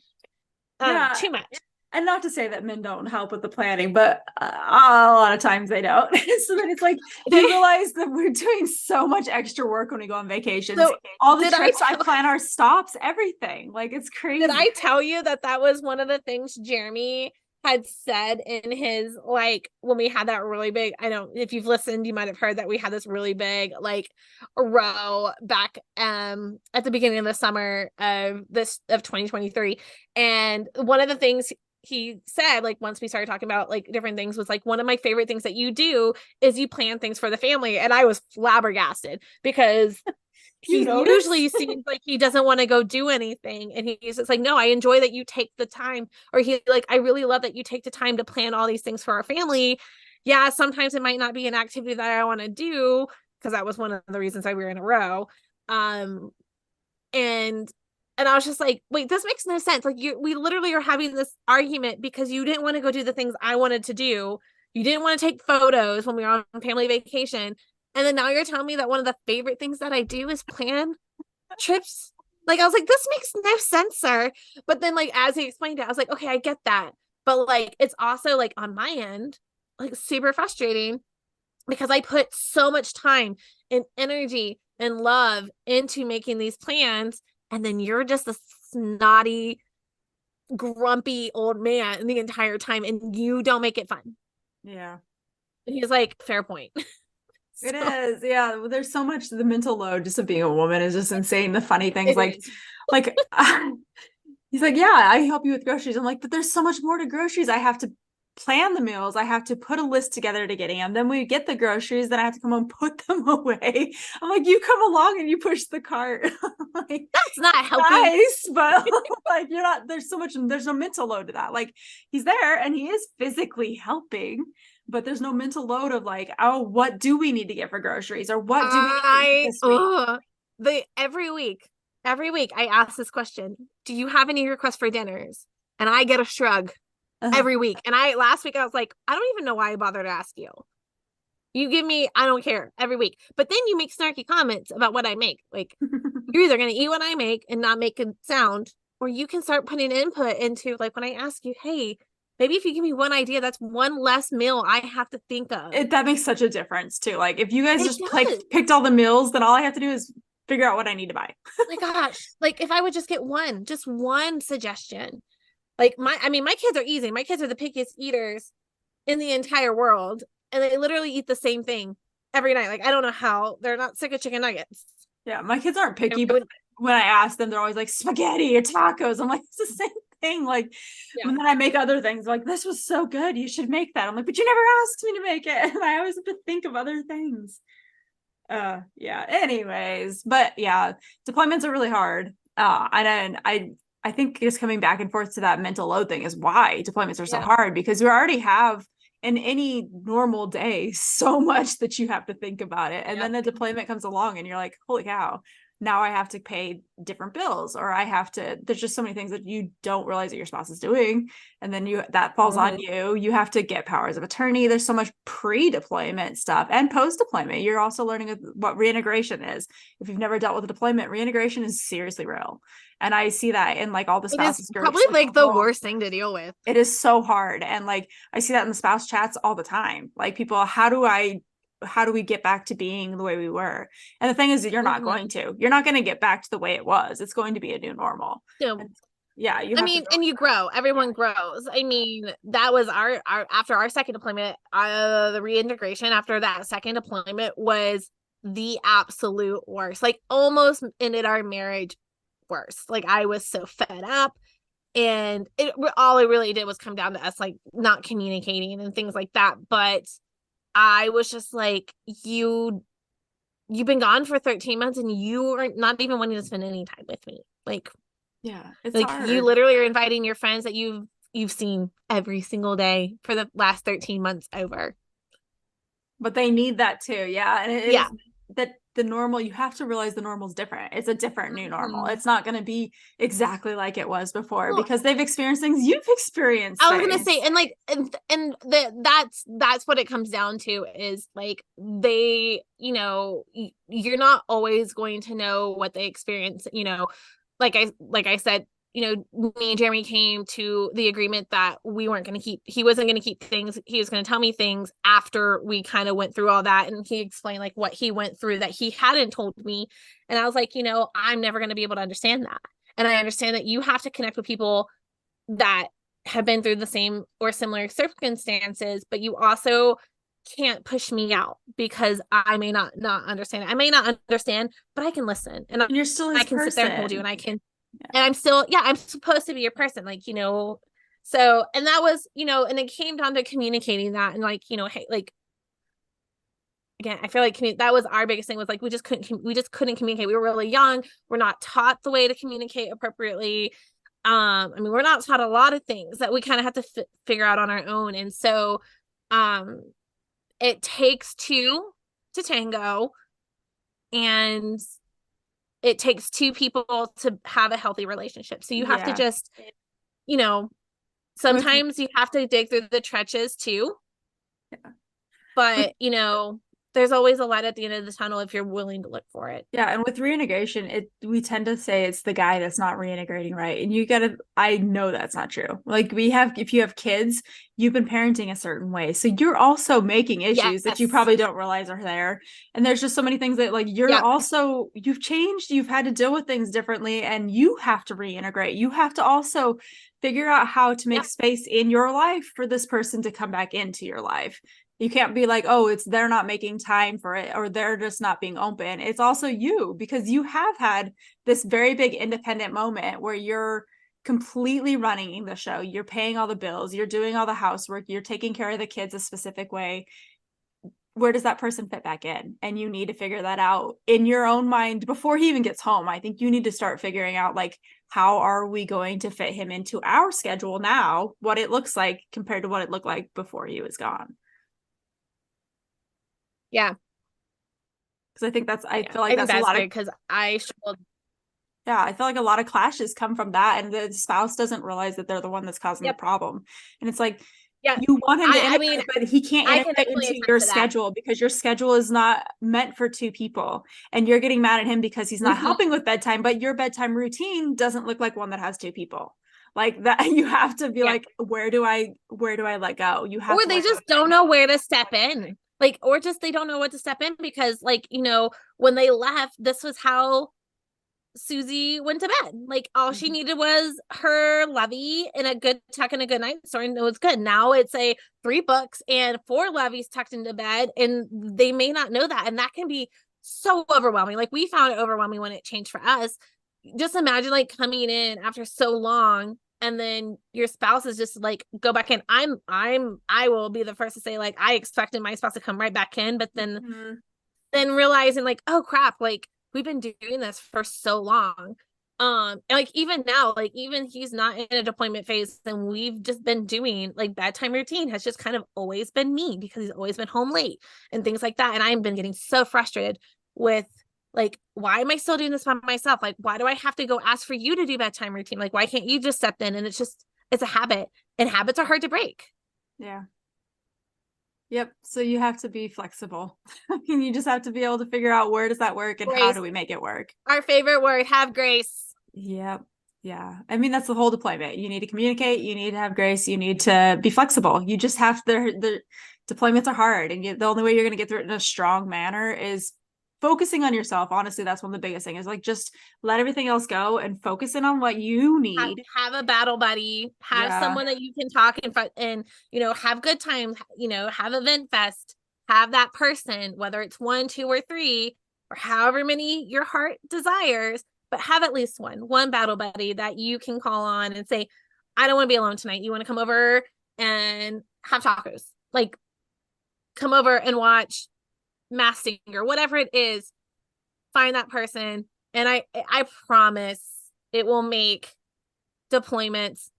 Yeah. Too much. And not to say that men don't help with the planning, but a lot of times they don't. So then it's like you realize that we're doing so much extra work when we go on vacations. So All the did trips I plan our stops, everything. Like it's crazy. did I tell you that was one of the things Jeremy had said in his, like, when we had that really big, I know if you've listened, you might have heard that we had this really big like row back at the beginning of the summer of 2023. And one of the things he said, like, once we started talking about like different things, was like, one of my favorite things that you do is you plan things for the family. And I was flabbergasted, because You he notice? usually seems like he doesn't want to go do anything. And he's just like, no, I enjoy that you take the time. Or he like, I really love that you take the time to plan all these things for our family. Yeah, sometimes it might not be an activity that I want to do because that was one of the reasons why we were in a row. Um, and I was just like, wait, this makes no sense. Like we literally are having this argument because you didn't want to go do the things I wanted to do. You didn't want to take photos when we were on family vacation. And then now you're telling me that one of the favorite things that I do is plan trips. Like I was like, this makes no sense, sir. But then like as he explained it, I was like, okay, I get that. But like it's also like on my end, like super frustrating because I put so much time and energy and love into making these plans. And then you're just a snotty, grumpy old man the entire time and you don't make it fun. Yeah. And he's like, fair point. It So is. Yeah. Well, there's so much, the mental load just of being a woman is just insane. The funny things it like, is. like, he's like, yeah, I help you with groceries. I'm like, but there's so much more to groceries. I have to plan the meals. I have to put a list together to getting them. Then we get the groceries. Then I have to come and put them away. I'm like, you come along and you push the cart. Like, That's not helping. nice, but like, you're not, there's so much, there's no mental load to that. Like, he's there and he is physically helping, but there's no mental load of like, oh, what do we need to get for groceries, or what do we need to eat I this week? the every week I ask this question. Do you have any requests for dinners? And I get a shrug Uh-huh. every week. And I last week I was like, I don't even know why I bothered to ask you. You give me, I don't care every week. But then you make snarky comments about what I make. Like you're either gonna eat what I make and not make a sound, or you can start putting input into like when I ask you, hey, maybe if you give me one idea, that's one less meal I have to think of. That makes such a difference too. Like, if you guys It just like does. picked all the meals, then all I have to do is figure out what I need to buy. My gosh, like if I would just get just one suggestion. Like I mean, my kids are easy. My kids are the pickiest eaters in the entire world, and they literally eat the same thing every night. Like I don't know how they're not sick of chicken nuggets. Yeah, my kids aren't I picky, but would, when I ask them, they're always like spaghetti or tacos. I'm like, it's the same thing. Like, yeah, when then I make other things, like, this was so good, you should make that. I'm like, but you never asked me to make it. And I always have to think of other things. Yeah. Anyways, but yeah, deployments are really hard. And I think just coming back and forth to that mental load thing is why deployments are so yeah, hard, because you already have in any normal day so much that you have to think about it. And yeah. then a deployment comes along and you're like, holy cow, now I have to pay different bills, or I have to, there's just so many things that you don't realize that your spouse is doing. And then that falls on you. You have to get powers of attorney. There's so much pre-deployment stuff and post-deployment. You're also learning what reintegration is. If you've never dealt with a deployment, reintegration is seriously real. And I see that in like all the It is spouses groups. probably Like, like the worst thing to deal with. it is so hard. And like, I see that in the spouse chats all the time. Like, people, how do we get back to being the way we were? And the thing is that you're not going to. You're not going to get back to the way it was. It's going to be a new normal. So, And yeah, you I have to mean, grow. and you grow. Everyone grows. I mean, that was our after our second deployment. The reintegration after that second deployment was the absolute worst. Like almost ended our marriage worse. Like I was so fed up, and it really did was come down to us like not communicating and things like that. But I was just like, you've been gone for 13 months and you are not even wanting to spend any time with me. Yeah, it's Like you hard. literally are inviting your friends that you've seen every single day for the last 13 months over. But they need that too. Yeah. And it Yeah. is that the normal, you have to realize the normal is different. It's a different new normal. Mhm. It's not going to be exactly like it was before, Well, because they've experienced things, you've experienced I was gonna things. say, and like, that's what it comes down to is like they, you're not always going to know what they experience. Like I said, me and Jeremy came to the agreement that we weren't going to keep. He wasn't going to keep things. He was going to tell me things after we kind of went through all that, and he explained like what he went through that he hadn't told me, and I was like, I'm never going to be able to understand that, and I understand that you have to connect with people that have been through the same or similar circumstances, but you also can't push me out because I may not understand. I may not understand, but I can listen and And you're still I his can sit there and hold you person. and I can Yeah. and I'm still I'm supposed to be your person so and that was and it came down to communicating that and hey, like again, I feel like that was our biggest thing, was like we just couldn't communicate. We were really young. We're not taught the way to communicate appropriately. I mean, we're not taught a lot of things that we kind of have to figure out on our own. And so um it takes two to tango, and it takes two people to have a healthy relationship. So you have to Yeah. just, you know, And with sometimes you have to dig through the trenches too, yeah. With but there's always a light at the end of the tunnel if you're willing to look for it. Yeah, and with reintegration, we tend to say it's the guy that's not reintegrating right. And you gotta, I know that's not true. Like if you have kids, you've been parenting a certain way. So you're also making issues that you Yes. probably don't realize are there. And there's just so many things that like Yep. you've changed, you've had to deal with things differently, and you have to reintegrate. You have to also figure out how to make Yep. space in your life for this person to come back into your life. You can't be like, oh, it's they're not making time for it or they're just not being open. It's also you, because you have had this very big independent moment where you're completely running the show. You're paying all the bills, you're doing all the housework, you're taking care of the kids a specific way. Where does that person fit back in? And you need to figure that out in your own mind before he even gets home. I think you need to start figuring out, like, how are we going to fit him into our schedule now, what it looks like compared to what it looked like before he was gone. Yeah. Because I think I Yeah. feel like I think that's a that's lot of, big because I struggled. yeah, I feel like a lot of clashes come from that, and the spouse doesn't realize that they're the one that's causing the Yep. problem. And it's like, Yeah. you want him to I mean, integrate, but he can't I can integrate definitely into attest your to that. schedule because your schedule is not meant for two people. And you're getting mad at him because he's not Mhm. helping with bedtime, but your bedtime routine doesn't look like one that has two people. Like that, you have to be Yeah. like, where do I let go? You have Or to they let go just of don't things. know where to step in. Like, or just they don't know what to step in because, like, when they left, this was how Susie went to bed. Like, all she Mhm. needed was her lovey and a good tuck and a good night story, and it was good. Now it's a 3 books and 4 loveys tucked into bed, and they may not know that. And that can be so overwhelming. Like, we found it overwhelming when it changed for us. Just imagine like coming in after so long, and then your spouse is just like, go back in. I will be the first to say, like, I expected my spouse to come right back in, but Mhm. then realizing like, oh crap, like we've been doing this for so long. And like even now, like even he's not in a deployment phase, and we've just been doing like bedtime routine has just kind of always been me because he's always been home late and things like that. And I've been getting so frustrated with, like, why am I still doing this by myself? Like, why do I have to go ask for you to do bedtime routine? Like, why can't you just step in? And it's a habit, and habits are hard to break. Yeah. Yep. So you have to be flexible. And you just have to be able to figure out where does that work and how Grace, do we make it work. our favorite word, have grace. Yep. Yeah. I mean, that's the whole deployment. You need to communicate, you need to have grace, you need to be flexible. You just have the deployments are hard. And the only way you're going to get through it in a strong manner is focusing on yourself. Honestly, that's one of the biggest things, is like just let everything else go and focus in on what you need. Have a battle buddy, have Yeah. someone that you can talk and have good times, have event fest, have that person, whether it's one, two, or three, or however many your heart desires, but have at least one battle buddy that you can call on and say, I don't want to be alone tonight. You want to come over and have tacos? Like, come over and watch Mass Singer, whatever it is. Find that person, and I promise it will make deployments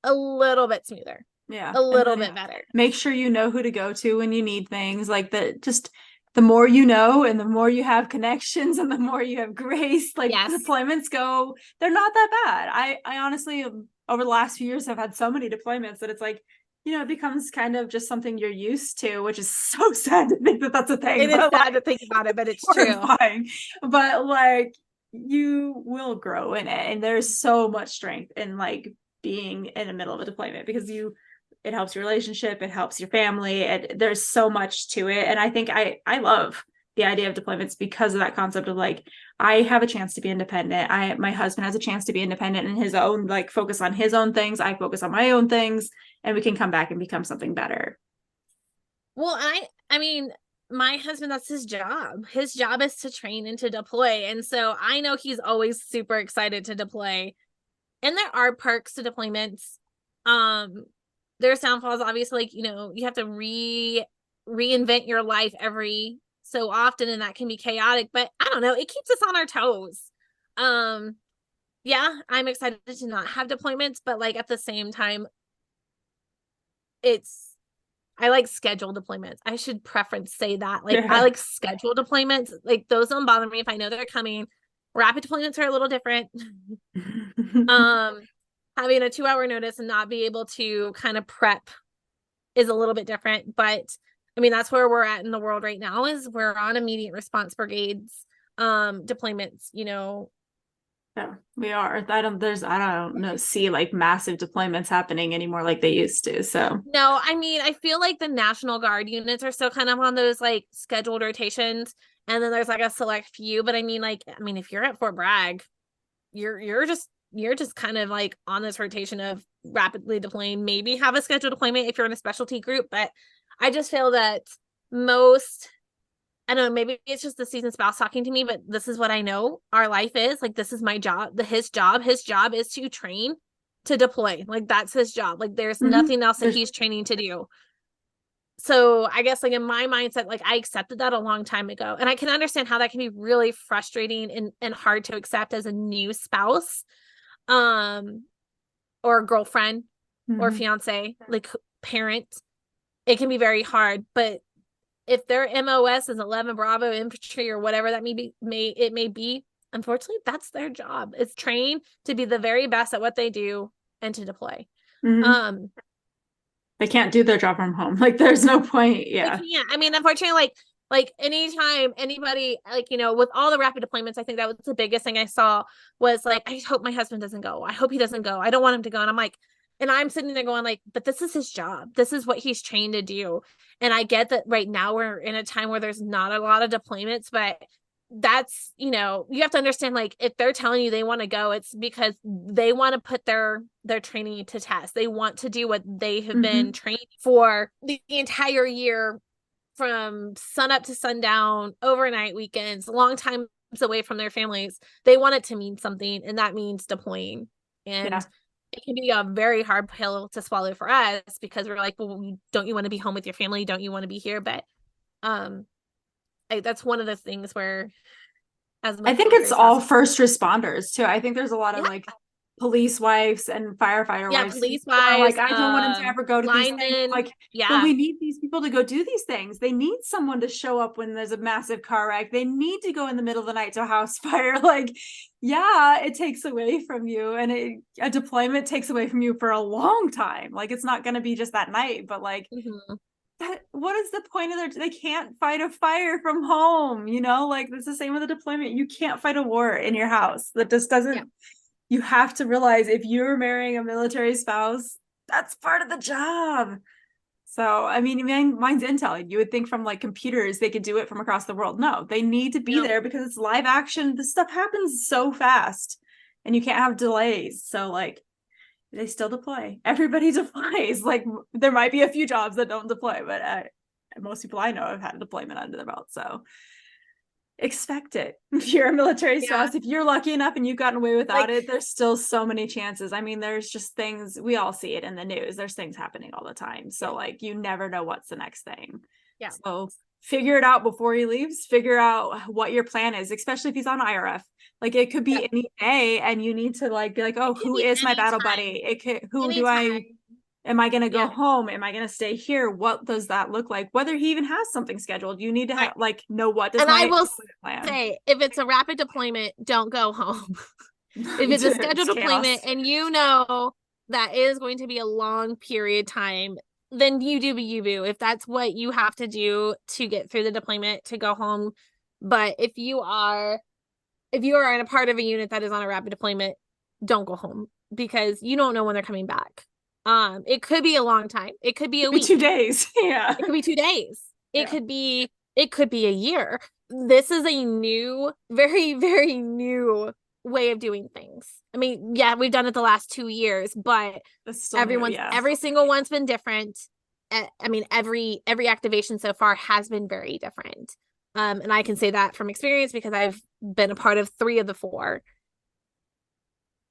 a little bit smoother, Yeah. a And little then bit better. make sure you know who to go to when you need things, like that. Just the more you know and the more you have connections and the more you have grace, like the Yes. deployments go, they're not that bad. I honestly, over the last few years, have had so many deployments that it's like, it becomes kind of just something you're used to, which is so sad to think that that's a thing, It is but sad like to think about it, but it's true. horrifying. But like, you will grow in it, and there's so much strength in like being in the middle of a deployment, because it helps your relationship, it helps your family, and there's so much to it. And I think I love the idea of deployments because of that concept of like, I have a chance to be independent, my husband has a chance to be independent in his own, like, focus on his own things, I focus on my own things, and we can come back and become something better. Well, I mean, my husband, that's his job. His job is to train and to deploy. And so I know he's always super excited to deploy. And there are perks to deployments. Um, there's downfalls, obviously, like, you have to reinvent your life every so often, and that can be chaotic, but I don't know, it keeps us on our toes. Yeah, I'm excited to not have deployments, but like at the same time, it's I like scheduled deployments. I should preference say that. Like I Yeah. like scheduled deployments. Like those don't bother me if I know they're coming. Rapid deployments are a little different. um Having a 2 hour notice and not be able to kind of prep is a little bit different. But I mean, that's where we're at in the world right now, is we're on immediate response brigades deployments, you know. Yeah, we are. I don't know, see like massive deployments happening anymore like they used to. So No, I mean, I feel like the National Guard units are still kind of on those like scheduled rotations, and then there's like a select few. But I mean, like, I mean, if you're at Fort Bragg, you're just kind of like on this rotation of rapidly deploying. Maybe have a scheduled deployment if you're in a specialty group, but I just feel that most, I don't know, maybe it's just the seasoned spouse talking to me, but this is what I know our life is. Like, this is my job. His job is to train to deploy. Like, that's his job. Like, there's nothing else that he's training to do. So I guess like in my mindset, like I accepted that a long time ago. And I can understand how that can be really frustrating and hard to accept as a new spouse, um, or girlfriend or fiance, like parent. It can be very hard. But if their MOS is 11 Bravo infantry or whatever that may be, unfortunately, that's their job. It's trained to be the very best at what they do and to deploy. Um, they can't do their job from home. Like there's no point. They Yeah. can't. I mean, unfortunately, like anytime anybody, like, you know, with all the rapid deployments, I think that was the biggest thing I saw was like, I hope my husband doesn't go. I hope he doesn't go. I don't want him to go. And I'm like, and I'm sitting there going like, but this is his job. This is what he's trained to do. And I get that right now we're in a time where there's not a lot of deployments, but that's, you know, you have to understand, like, if they're telling you they want to go, it's because they want to put their training to test. They want to do what they have been trained for the entire year, from sun up to sundown, overnight weekends, long times away from their families. They want it to mean something, and that means deploying. And Yeah. it can be a very hard pill to swallow for us, because we're like, well, don't you want to be home with your family? Don't you want to be here? But um that's one of the things where, as a I think it's military spouse, all first responders too. I think there's a lot of yeah, like police wives and firefighter yeah, wives who police are wives, like, I don't want him to ever go to these things. linemen, Like, but yeah. we need these people to go do these things. They need someone to show up when there's a massive car wreck. They need to go in the middle of the night to a house fire. Like, yeah, it takes away from you, and a deployment takes away from you for a long time. Like, it's not going to be just that night, but like, that, what is the point of they can't fight a fire from home, you know? Like, it's the same with a deployment. You can't fight a war in your house. That just doesn't, Yeah. you have to realize if you're marrying a military spouse, that's part of the job. So I mean, mine's intel. You would think from like computers they could do it from across the world. No, they need to be No. there because it's live action. This stuff happens so fast and you can't have delays. So like, they still deploy. Everybody deploys. Like, there might be a few jobs that don't deploy, but most people I know have had a deployment under their belt. So expect it. If you're a military Yeah. spouse, if you're lucky enough and you've gotten away without Like, it, there's still so many chances. I mean, there's just things, we all see it in the news. There's things happening all the time. So yeah. like, you never know what's the next thing. Yeah. So figure it out before he leaves. Figure out what your plan is, especially if he's on IRF. Like, it could Yeah. be any day and you need to like be like, It oh, could who be is my any battle time. buddy? It could, who do I, Anytime. am I going to go Yeah. home? Am I going to stay here? What does that look like? Whether he even has something scheduled, you need to Right. have like, know what does And I my will plan. say, if it's a rapid deployment, don't go home. If it's a It's scheduled deployment chaos. and you know that is going to be a long period time, then you do you boo. If that's what you have to do to get through the deployment, to go home. But if you are in a part of a unit that is on a rapid deployment, don't go home, because you don't know when they're coming back. It could be a long time. It could be a Be week. 2 days. Yeah. It could be 2 days. It Yeah. could be a year. This is a new, very, very new way of doing things. I mean, yeah, we've done it the last 2 years, but That's still new. Yeah. every single one's been different. I mean, every activation so far has been very different. And I can say that from experience because I've been a part of 3 of the 4.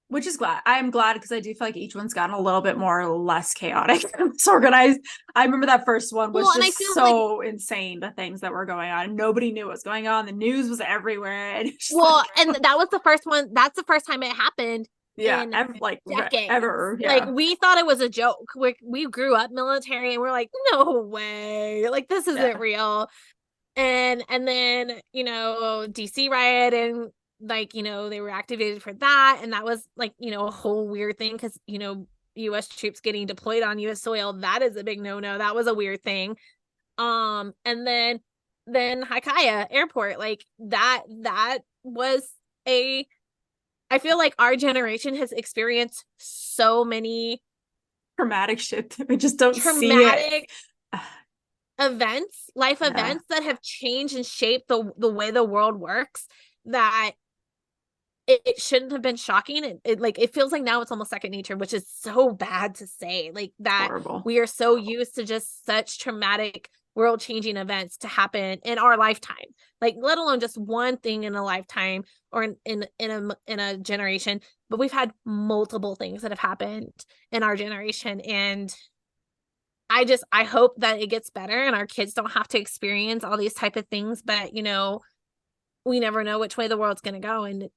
Which is glad. I'm glad because I do feel like each one's gotten a little bit more less chaotic, disorganized. I remember that first one was Well, and I just feel like, so insane, the things that were going on. Nobody knew what was going on. The news was everywhere. And it's just well, like, and that was the first one. That's the first time it happened yeah, in decades. ever. Like Yeah. we thought it was a joke. We grew up military and we're like, no way. Like this isn't Yeah. real. And then, DC riot and like, they were activated for that. And that was like, a whole weird thing because, US troops getting deployed on US soil, that is a big no-no. That was a weird thing. And then Hakaya Airport, like that was a I feel like our generation has experienced so many Traumatic shit. We just don't see it. traumatic life Yeah. events that have changed and shaped the way the world works that it shouldn't have been shocking. It feels like now it's almost second nature, which is so bad to say. Like that Horrible. we are so used to just such traumatic world changing events to happen in our lifetime. Like let alone just one thing in a lifetime or in a generation, but we've had multiple things that have happened in our generation and I hope that it gets better and our kids don't have to experience all these type of things, but we never know which way the world's going to go and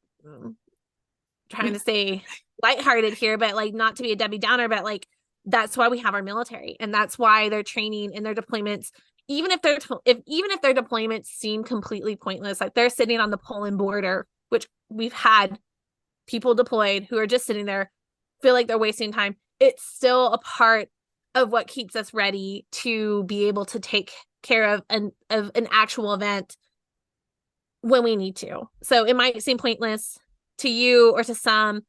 trying to stay lighthearted here, but like not to be a Debbie Downer, but like that's why we have our military and that's why they're training and their deployments, even if their deployments seem completely pointless, like they're sitting on the Poland border, which we've had people deployed who are just sitting there, feel like they're wasting time. It's still a part of what keeps us ready to be able to take care of an actual event when we need to. So it might seem pointless to you or to some.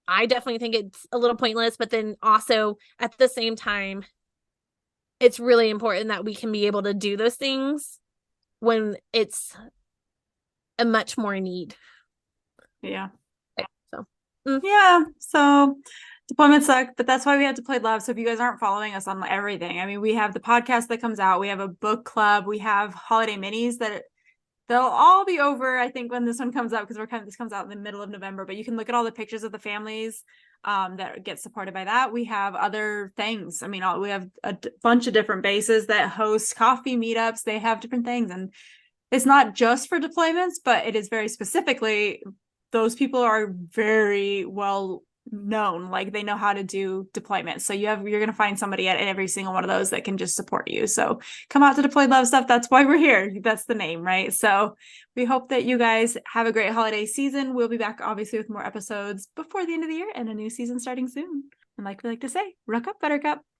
I definitely think it's a little pointless, but then also at the same time, it's really important that we can be able to do those things when it's a much more need. Yeah. So, Yeah. So deployments suck, but that's why we have Deployed Love. So if you guys aren't following us on everything, I mean, we have the podcast that comes out, we have a book club, we have holiday minis that they'll all be over, I think, when this one comes out, because this comes out in the middle of November, but you can look at all the pictures of the families that get supported by that. We have other things. I mean, we have a bunch of different bases that host coffee meetups. They have different things. And it's not just for deployments, but it is very specifically, those people are very well known, like they know how to do deployments. So you're going to find somebody at every single one of those that can just support you. So come out to Deployed Love Stuff. That's why we're here. That's the name, right? So we hope that you guys have a great holiday season. We'll be back obviously with more episodes before the end of the year and a new season starting soon. And like we like to say, rock up, buttercup.